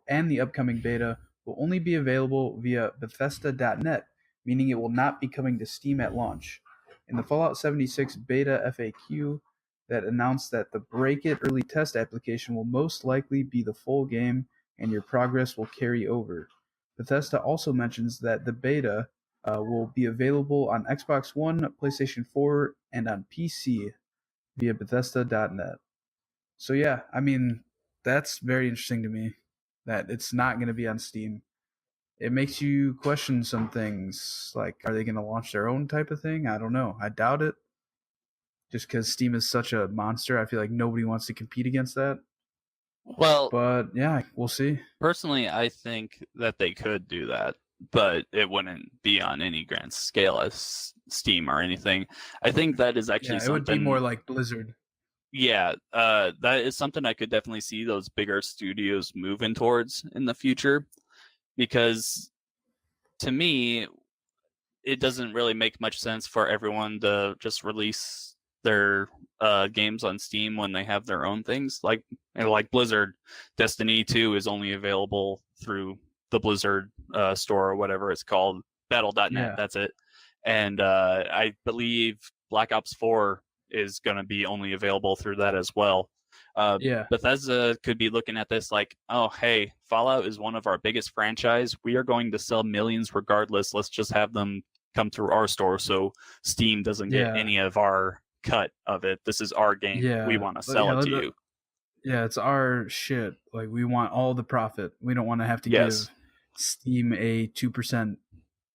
and the upcoming beta, will only be available via Bethesda.net, meaning it will not be coming to Steam at launch. In the Fallout 76 beta FAQ, that announced that the Break It early test application will most likely be the full game, and your progress will carry over. Bethesda also mentions that the beta will be available on Xbox One, PlayStation 4, and on PC via Bethesda.net. So yeah, I mean, that's very interesting to me, that it's not going to be on Steam. It makes you question some things, like, are they going to launch their own type of thing? I don't know. I doubt it. Just because Steam is such a monster, I feel like nobody wants to compete against that. Well, but yeah, we'll see. Personally, I think that they could do that, but it wouldn't be on any grand scale as Steam or anything. I think that is actually something. It would be more like Blizzard. Yeah, that is something I could definitely see those bigger studios moving towards in the future, because to me, it doesn't really make much sense for everyone to just release their games on Steam when they have their own things. Like Blizzard, Destiny 2 is only available through the Blizzard store, or whatever it's called, Battle.net. Yeah. That's it. And I believe Black Ops 4 is going to be only available through that as well. Yeah. Bethesda could be looking at this like, oh, hey, Fallout is one of our biggest franchise. We are going to sell millions regardless. Let's just have them come through our store so Steam doesn't get Yeah. any of our cut of it. This is our game. Yeah. We want to sell it to you. Yeah, it's our shit. Like, we want all the profit. We don't want to have to Yes. give Steam a 2%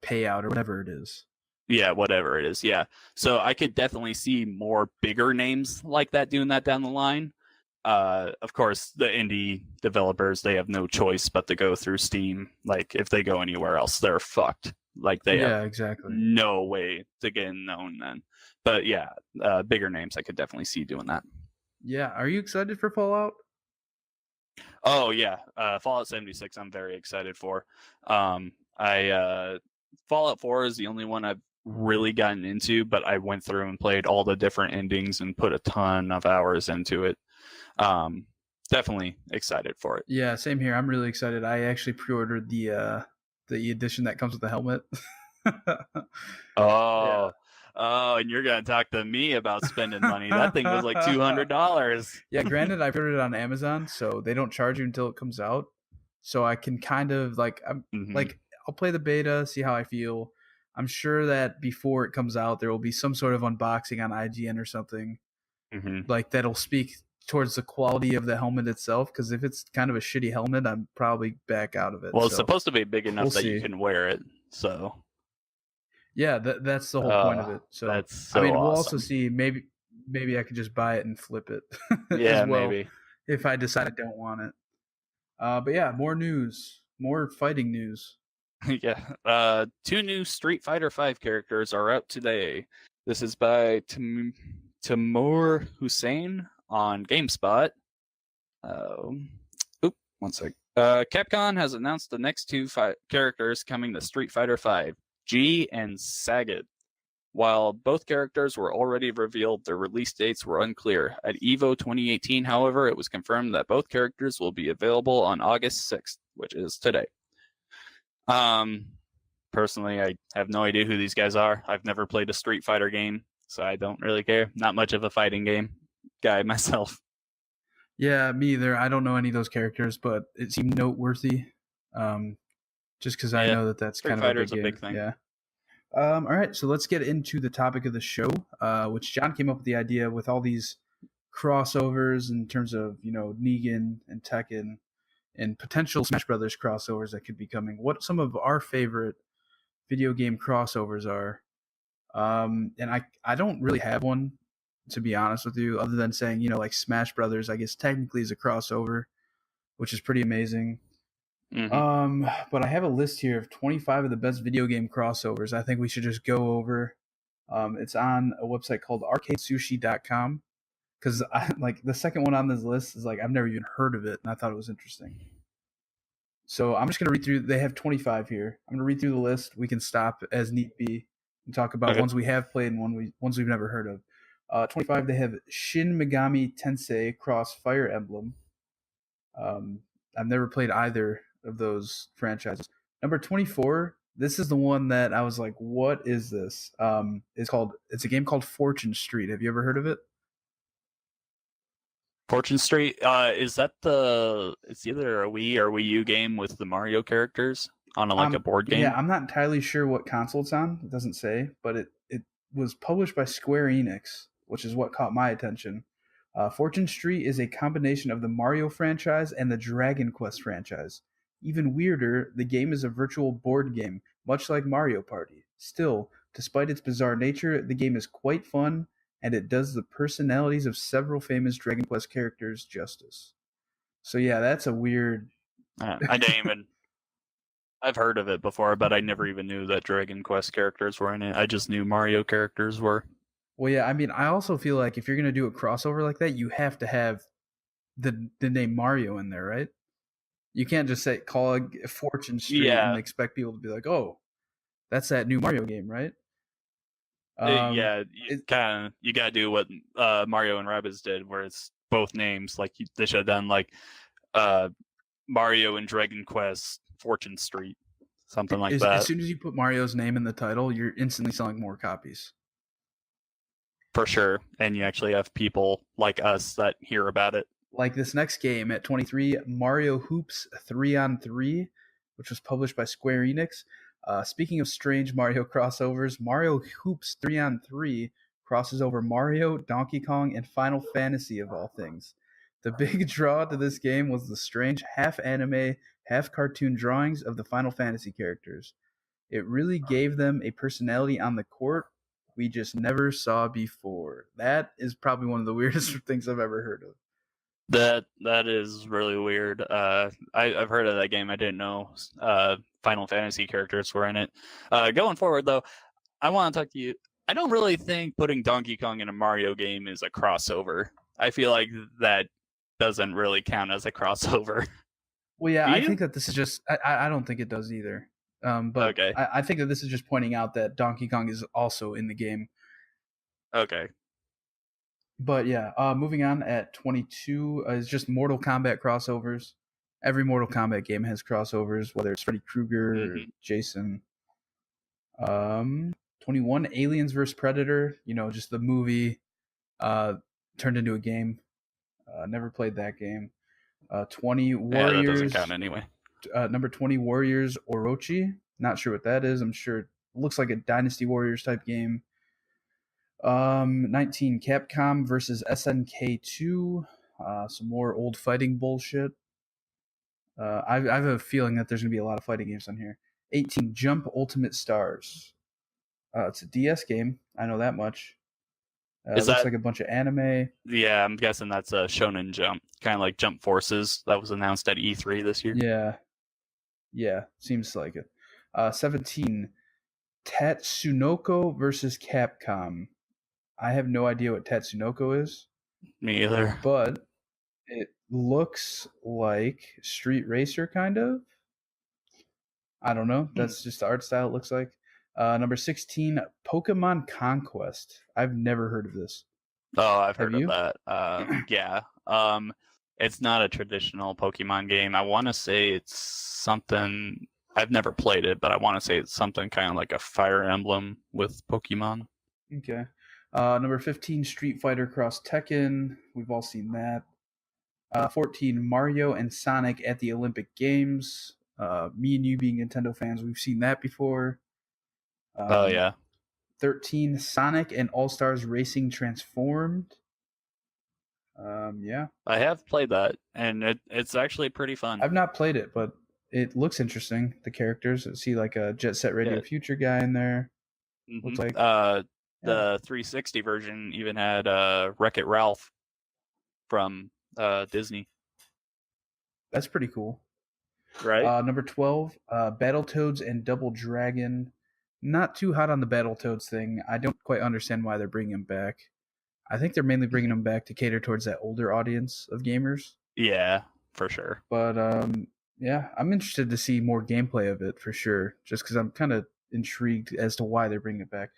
payout or whatever it is. Yeah, whatever it is. Yeah. So I could definitely see more bigger names like that doing that down the line. Of course, the indie developers, they have no choice but to go through Steam. Like, if they go anywhere else, they're fucked. Like, they have exactly. no way to get known then. But yeah, bigger names I could definitely see doing that. Yeah. Are you excited for Fallout? Oh yeah, Fallout 76. I'm very excited for. Fallout 4 is the only one I've really gotten into, but I went through and played all the different endings and put a ton of hours into it. Definitely excited for it. Yeah, same here. I'm really excited. I actually pre-ordered the edition that comes with the helmet. Oh. Yeah. Oh, and you're gonna talk to me about spending money. That thing was like $200. Yeah, granted, I pre-ordered it on Amazon, so they don't charge you until it comes out. So I can kind of like, I'll play the beta, see how I feel. I'm sure that before it comes out, there will be some sort of unboxing on IGN or something, like that'll speak towards the quality of the helmet itself. Because if it's kind of a shitty helmet, I'm probably back out of it. Well, it's supposed to be big enough that you can wear it. So yeah, that's the whole point of it. So that's so we'll awesome. also see. Maybe I could just buy it and flip it. Yeah, as well, maybe if I decide I don't want it. But yeah, more news, more fighting news. Yeah, 2 new Street Fighter V characters are out today. This is by Timur Hussein on GameSpot. One sec. Capcom has announced the next 2 characters coming to Street Fighter V, G and Sagat. While both characters were already revealed, their release dates were unclear. At EVO 2018, however, it was confirmed that both characters will be available on August 6th, which is today. Personally, I have no idea who these guys are. I've never played a Street Fighter game, so I don't really care. Not much of a fighting game guy myself. Yeah, me either. I don't know any of those characters, but it seemed noteworthy. Just because I know that's Street kind Fighter of a big thing. Yeah. All right, so let's get into the topic of the show, which John came up with the idea with all these crossovers in terms of, Negan and Tekken and potential Smash Brothers crossovers that could be coming. What some of our favorite video game crossovers are. And I don't really have one, to be honest with you, other than saying, like Smash Brothers, I guess technically is a crossover, which is pretty amazing. But I have a list here of 25 of the best video game crossovers I think we should just go over. It's on a website called arcadesushi.com, because like the second one on this list is like I've never even heard of it, and I thought it was interesting. So I'm just going to read through. They have 25 here. I'm going to read through the list. We can stop as need be and talk about ones we have played and ones we've never heard of. 25, they have Shin Megami Tensei Cross Fire Emblem. I've never played either of those franchises. Number 24, this is the one that I was like, what is this? It's a game called Fortune Street. Have you ever heard of it? Fortune Street, is that it's either a Wii or Wii U game with the Mario characters on a board game? Yeah, I'm not entirely sure what console it's on. It doesn't say, but it was published by Square Enix, which is what caught my attention. Fortune Street is a combination of the Mario franchise and the Dragon Quest franchise. Even weirder, the game is a virtual board game, much like Mario Party. Still, despite its bizarre nature, the game is quite fun, and it does the personalities of several famous Dragon Quest characters justice. So yeah, that's a weird... I didn't even... I've heard of it before, but I never even knew that Dragon Quest characters were in it. I just knew Mario characters were. Well, yeah, I mean, I also feel like if you're going to do a crossover like that, you have to have the name Mario in there, right? You can't just call it Fortune Street and expect people to be like, oh, that's that new Mario game, right? You gotta do what Mario and Rabbids did, where it's both names. Like they should have done like Mario and Dragon Quest Fortune Street, something like that. As soon as you put Mario's name in the title, you're instantly selling more copies. For sure. And you actually have people like us that hear about it. Like this next game at 23, Mario Hoops 3-on-3, which was published by Square Enix. Speaking of strange Mario crossovers, Mario Hoops 3-on-3 crosses over Mario, Donkey Kong, and Final Fantasy of all things. The big draw to this game was the strange half anime, half cartoon drawings of the Final Fantasy characters. It really gave them a personality on the court we just never saw before. That is probably one of the weirdest things I've ever heard of. That is really weird. I've heard of that game. I didn't know Final Fantasy characters were in it. Going forward, though, I want to talk to you. I don't really think putting Donkey Kong in a Mario game is a crossover. I feel like that doesn't really count as a crossover. Well, yeah, Do I you? think that this is just. I don't think it does either. But Okay. I think that this is just pointing out that Donkey Kong is also in the game. Okay. But yeah, moving on at 22 is just Mortal Kombat crossovers. Every Mortal Kombat game has crossovers, whether it's Freddy Krueger or Jason. 21 Aliens vs Predator. You know, just the movie turned into a game. Never played that game. 20 Warriors. Yeah, that doesn't count anyway. Number 20 Warriors Orochi. Not sure what that is. I'm sure it looks like a Dynasty Warriors type game. 19 Capcom versus SNK2. Some more old fighting bullshit. I have a feeling that there's going to be a lot of fighting games on here. 18 Jump Ultimate Stars. It's a DS game. I know that much. It looks like a bunch of anime. Yeah, I'm guessing that's a Shonen Jump, kind of like Jump Forces that was announced at E3 this year. Yeah, seems like it. 17 Tatsunoko versus Capcom. I have no idea what Tatsunoko is. Me either. But it looks like Street Racer, kind of. I don't know. That's just the art style it looks like. Number 16, Pokemon Conquest. I've never heard of this. Oh, I've heard of that. Yeah. It's not a traditional Pokemon game. I want to say it's something. I've never played it, but I want to say it's something kind of like a Fire Emblem with Pokemon. Okay. Number 15, Street Fighter Cross Tekken. We've all seen that. 14, Mario and Sonic at the Olympic Games. Me and you being Nintendo fans, we've seen that before. Oh, yeah. 13, Sonic and All-Stars Racing Transformed. Yeah. I have played that, and it's actually pretty fun. I've not played it, but it looks interesting. The characters. I see like a Jet Set Radio Future guy in there. Mm-hmm. Looks like the 360 version even had Wreck-It Ralph from Disney. That's pretty cool. Right. Number 12, Battletoads and Double Dragon. Not too hot on the Battletoads thing. I don't quite understand why they're bringing them back. I think they're mainly bringing them back to cater towards that older audience of gamers. Yeah, for sure. But yeah, I'm interested to see more gameplay of it for sure, just because I'm kind of intrigued as to why they're bringing it back.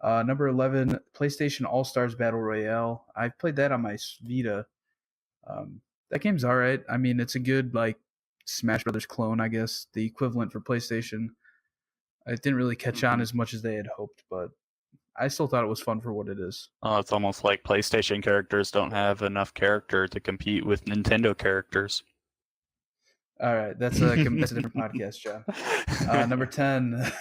Number 11, PlayStation All-Stars Battle Royale. I played that on my Vita. That game's all right. I mean, it's a good like Smash Brothers clone, I guess, the equivalent for PlayStation. It didn't really catch on as much as they had hoped, but I still thought it was fun for what it is. Oh, it's almost like PlayStation characters don't have enough character to compete with Nintendo characters. All right, that's a different podcast, John. Number 10,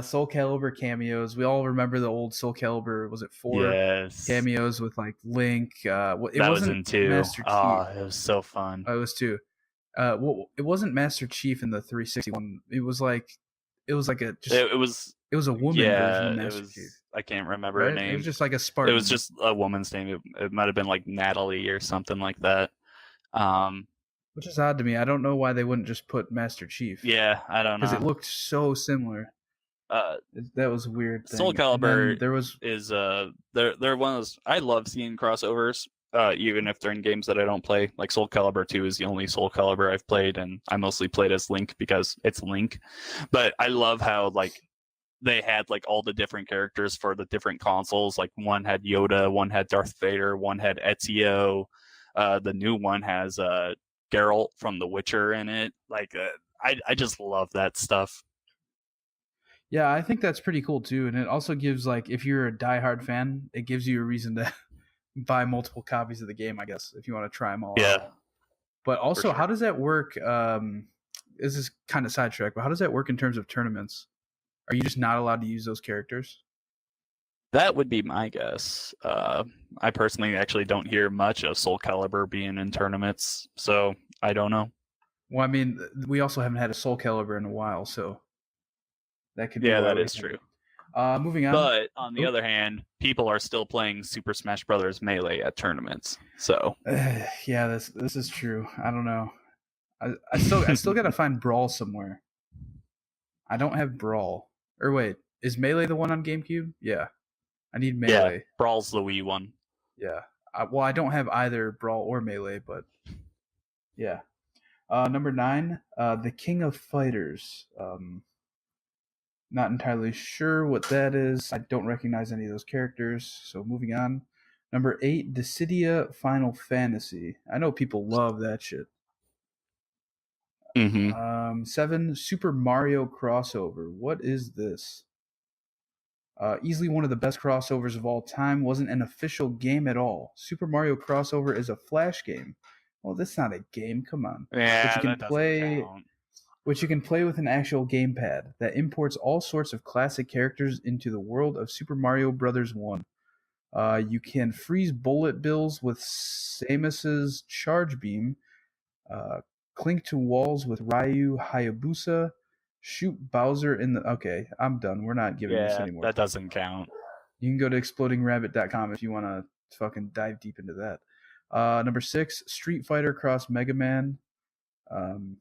Soul Calibur cameos. We all remember the old Soul Calibur. Was it 4 cameos with like Link? It wasn't 2. Master Chief. Oh, it was so fun. It was 2. Well, it wasn't Master Chief in the 360 one. It was like a just. It was a woman version of Master Chief. I can't remember her name. It was just like a Spartan. It was just a woman's name. It might have been like Natalie or something like that. Which is odd to me. I don't know why they wouldn't just put Master Chief. Yeah, I don't know. Because it looked so similar. That was a weird thing. Soul Calibur is they're one of those. I love seeing crossovers, even if they're in games that I don't play. Like Soul Calibur 2 is the only Soul Calibur I've played, and I mostly played as Link because it's Link. But I love how like they had like all the different characters for the different consoles. Like one had Yoda, one had Darth Vader, one had Ezio. The new one has Geralt from The Witcher in it. Like I just love that stuff. Yeah, I think that's pretty cool too, and it also gives like if you're a diehard fan, it gives you a reason to buy multiple copies of the game. I guess if you want to try them all out. Yeah, But for also, sure. how does that work? This is kind of sidetracked, but how does that work in terms of tournaments? Are you just not allowed to use those characters? That would be my guess. I personally actually don't hear much of Soul Calibur being in tournaments, so I don't know. Well, I mean, we also haven't had a Soul Calibur in a while, so that could be Yeah, why that we is true. haven't. Moving on. But on the Oh, other hand, people are still playing Super Smash Brothers Melee at tournaments. So yeah, this is true. I don't know. I still gotta find Brawl somewhere. I don't have Brawl. Or wait, is Melee the one on GameCube? Yeah, I need yeah, Melee. Brawl's the Wii one. Yeah. Well, I don't have either Brawl or Melee, but yeah. Number 9, the King of Fighters. Not entirely sure what that is. I don't recognize any of those characters. So moving on. Number 8, Dissidia Final Fantasy. I know people love that shit. Mm-hmm. 7, Super Mario Crossover. What is this? Easily one of the best crossovers of all time. Wasn't an official game at all. Super Mario Crossover is a flash game. Well, that's not a game. Come on. But Yeah, you can that doesn't play count. which you can play with an actual gamepad that imports all sorts of classic characters into the world of Super Mario Bros. 1. You can freeze bullet bills with Samus's charge beam, uh, clink to walls with Ryu Hayabusa, shoot Bowser in the. Okay, I'm done. We're not giving this Yeah, any more that time. doesn't count. You can go to explodingrabbit.com if you want to fucking dive deep into that. Number 6, Street Fighter Cross Mega Man. Um,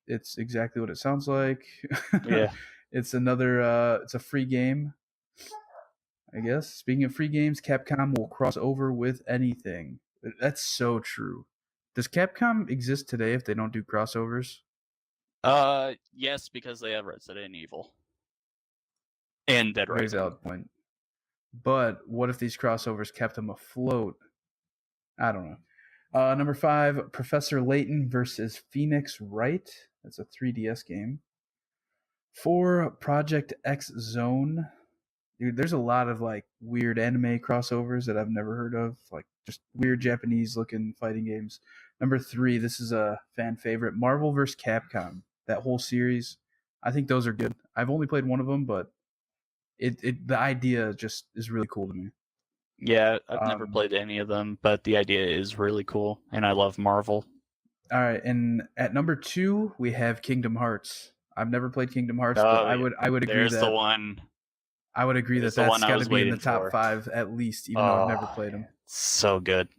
it's exactly what it sounds like. Yeah. It's another it's a free game, I guess. Speaking of free games, Capcom will cross over with anything. That's so true. Does Capcom exist today if they don't do crossovers? Yes, because they have Resident Evil and Dead Very Rising. valid point. But what if these crossovers kept them afloat? I don't know. Number 5, Professor Layton versus Phoenix Wright. That's a 3DS game. 4, Project X Zone. Dude, there's a lot of like weird anime crossovers that I've never heard of, like just weird Japanese looking fighting games. Number 3, this is a fan favorite, Marvel vs. Capcom. That whole series, I think those are good. I've only played one of them, but the idea just is really cool to me. Yeah, I've never Um, played any of them, but the idea is really cool, and I love Marvel. all right, and at number 2 we have Kingdom Hearts. I've never played Kingdom Hearts, but Oh, I would agree there's the that one. I would agree There's that the that's one I got to was be in the waiting top for. 5 at least, even though I've never Oh, played them. so good.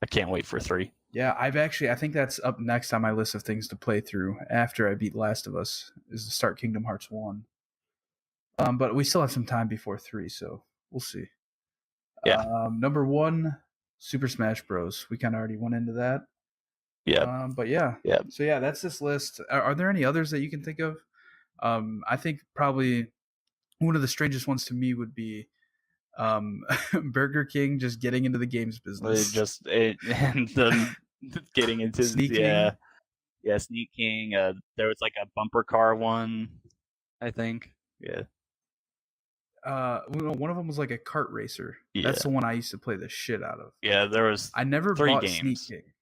I can't wait for 3. Yeah, I think that's up next on my list of things to play through after I beat Last of Us, is to start Kingdom Hearts 1. But we still have some time before 3, so we'll see. Yeah. Number 1, Super Smash Bros. We kind of already went into that. Yeah. But yeah. Yeah. So yeah, that's this list. Are there any others that you can think of? I think probably one of the strangest ones to me would be Burger King just getting into the games business. And then getting into Sneaking. Sneak King. There was like a bumper car one, I think. Yeah. One of them was like a kart racer. Yeah. That's the one I used to play the shit out of. Yeah, there was I never 3 bought games. Sneak King.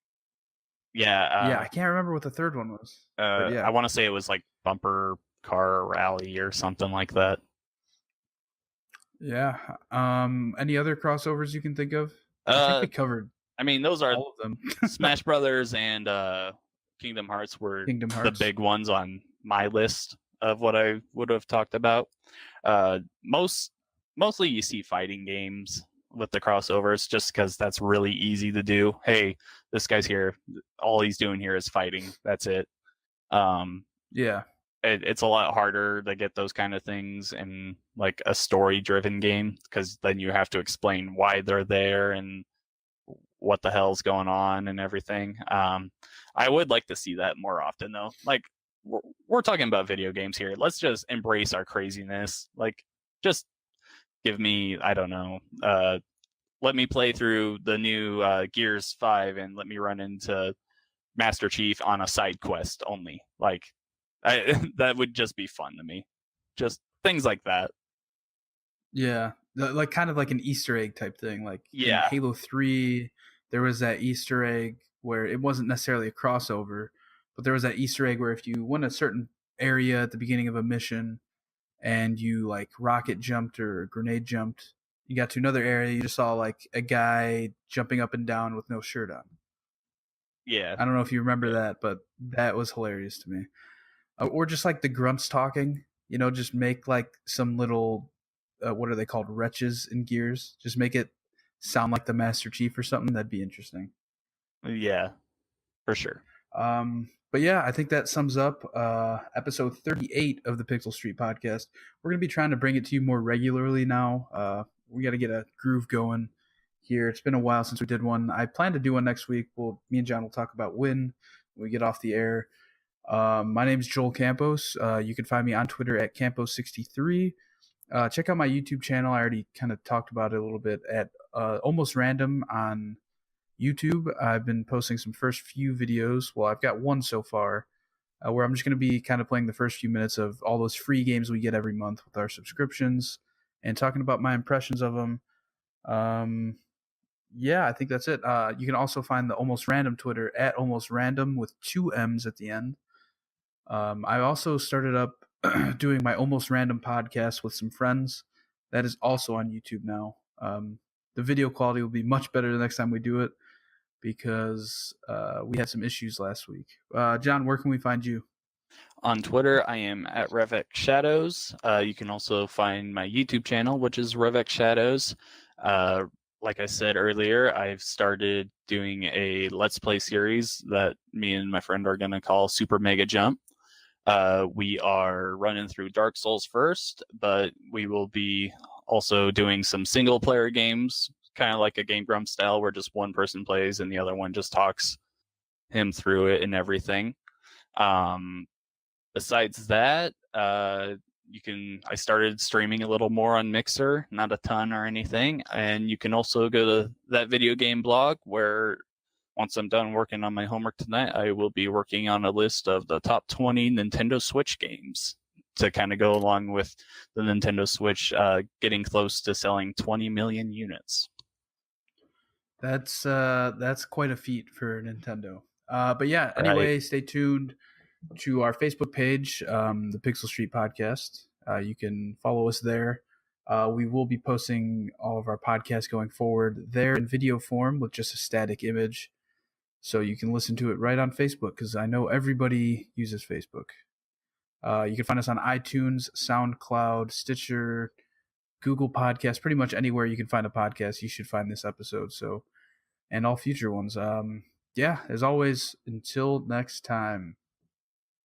Yeah. Yeah, I can't remember what the third one was. But yeah, I want to say it was like bumper car rally or something like that. yeah. Any other crossovers you can think of? I think we covered. I mean, those are all of them. Smash Brothers and Kingdom Hearts were Kingdom Hearts. the big ones on my list of what I would have talked about. Mostly you see fighting games with the crossovers just because that's really easy to do. Hey, this guy's here. All he's doing here is fighting. That's it. Yeah. It's a lot harder to get those kind of things in like a story-driven game because then you have to explain why they're there and what the hell's going on and everything. I would like to see that more often though. Like we're talking about video games here. Let's just embrace our craziness. Like just give me, I don't know, let me play through the new Gears 5 and let me run into Master Chief on a side quest only. Like that would just be fun to me. Just things like that. Yeah, like kind of like an Easter egg type thing. Like in Yeah, Halo 3, there was that Easter egg where it wasn't necessarily a crossover, but there was that Easter egg where if you went a certain area at the beginning of a mission and you like rocket jumped or grenade jumped, you got to another area, you just saw like a guy jumping up and down with no shirt on. yeah, I don't know if you remember yeah, that, but that was hilarious to me. Or just like the grunts talking, just make like some little, what are they called, wretches in Gears. Just make it sound like the Master Chief or something. That'd be interesting. yeah, for sure. But yeah, I think that sums up episode 38 of the Pixel Street podcast. We're going to be trying to bring it to you more regularly now. We got to get a groove going here. It's been a while since we did one. I plan to do one next week. Me and John will talk about when we get off the air. My name is Joel Campos. You can find me on Twitter at Campos63. Check out my YouTube channel. I already kind of talked about it a little bit at Almost Random on YouTube. I've been posting some first few videos. Well, I've got one so far where I'm just going to be kind of playing the first few minutes of all those free games we get every month with our subscriptions and talking about my impressions of them. Yeah, I think that's it. You can also find the Almost Random Twitter at Almost Random with two M's at the end. I also started up doing my Almost Random podcast with some friends. That is also on YouTube now. The video quality will be much better the next time we do it because we had some issues last week. John, where can we find you? On Twitter, I am at Revec Shadows. You can also find my YouTube channel, which is Revec Shadows. Like I said earlier, I've started doing a Let's Play series that me and my friend are going to call Super Mega Jump. We are running through Dark Souls first, but we will be also doing some single player games, kind of like a Game Grump style, where just one person plays and the other one just talks him through it and everything. Besides that, I started streaming a little more on Mixer, not a ton or anything. And you can also go to that video game blog where once I'm done working on my homework tonight, I will be working on a list of the top 20 Nintendo Switch games to kind of go along with the Nintendo Switch getting close to selling 20 million units. That's quite a feat for Nintendo. But yeah, Right. anyway, stay tuned to our Facebook page, the Pixel Street Podcast. You can follow us there. We will be posting all of our podcasts going forward there in video form with just a static image. So you can listen to it right on Facebook because I know everybody uses Facebook. You can find us on iTunes, SoundCloud, Stitcher, Google Podcasts, pretty much anywhere you can find a podcast, you should find this episode. So, and all future ones. Yeah, as always, until next time.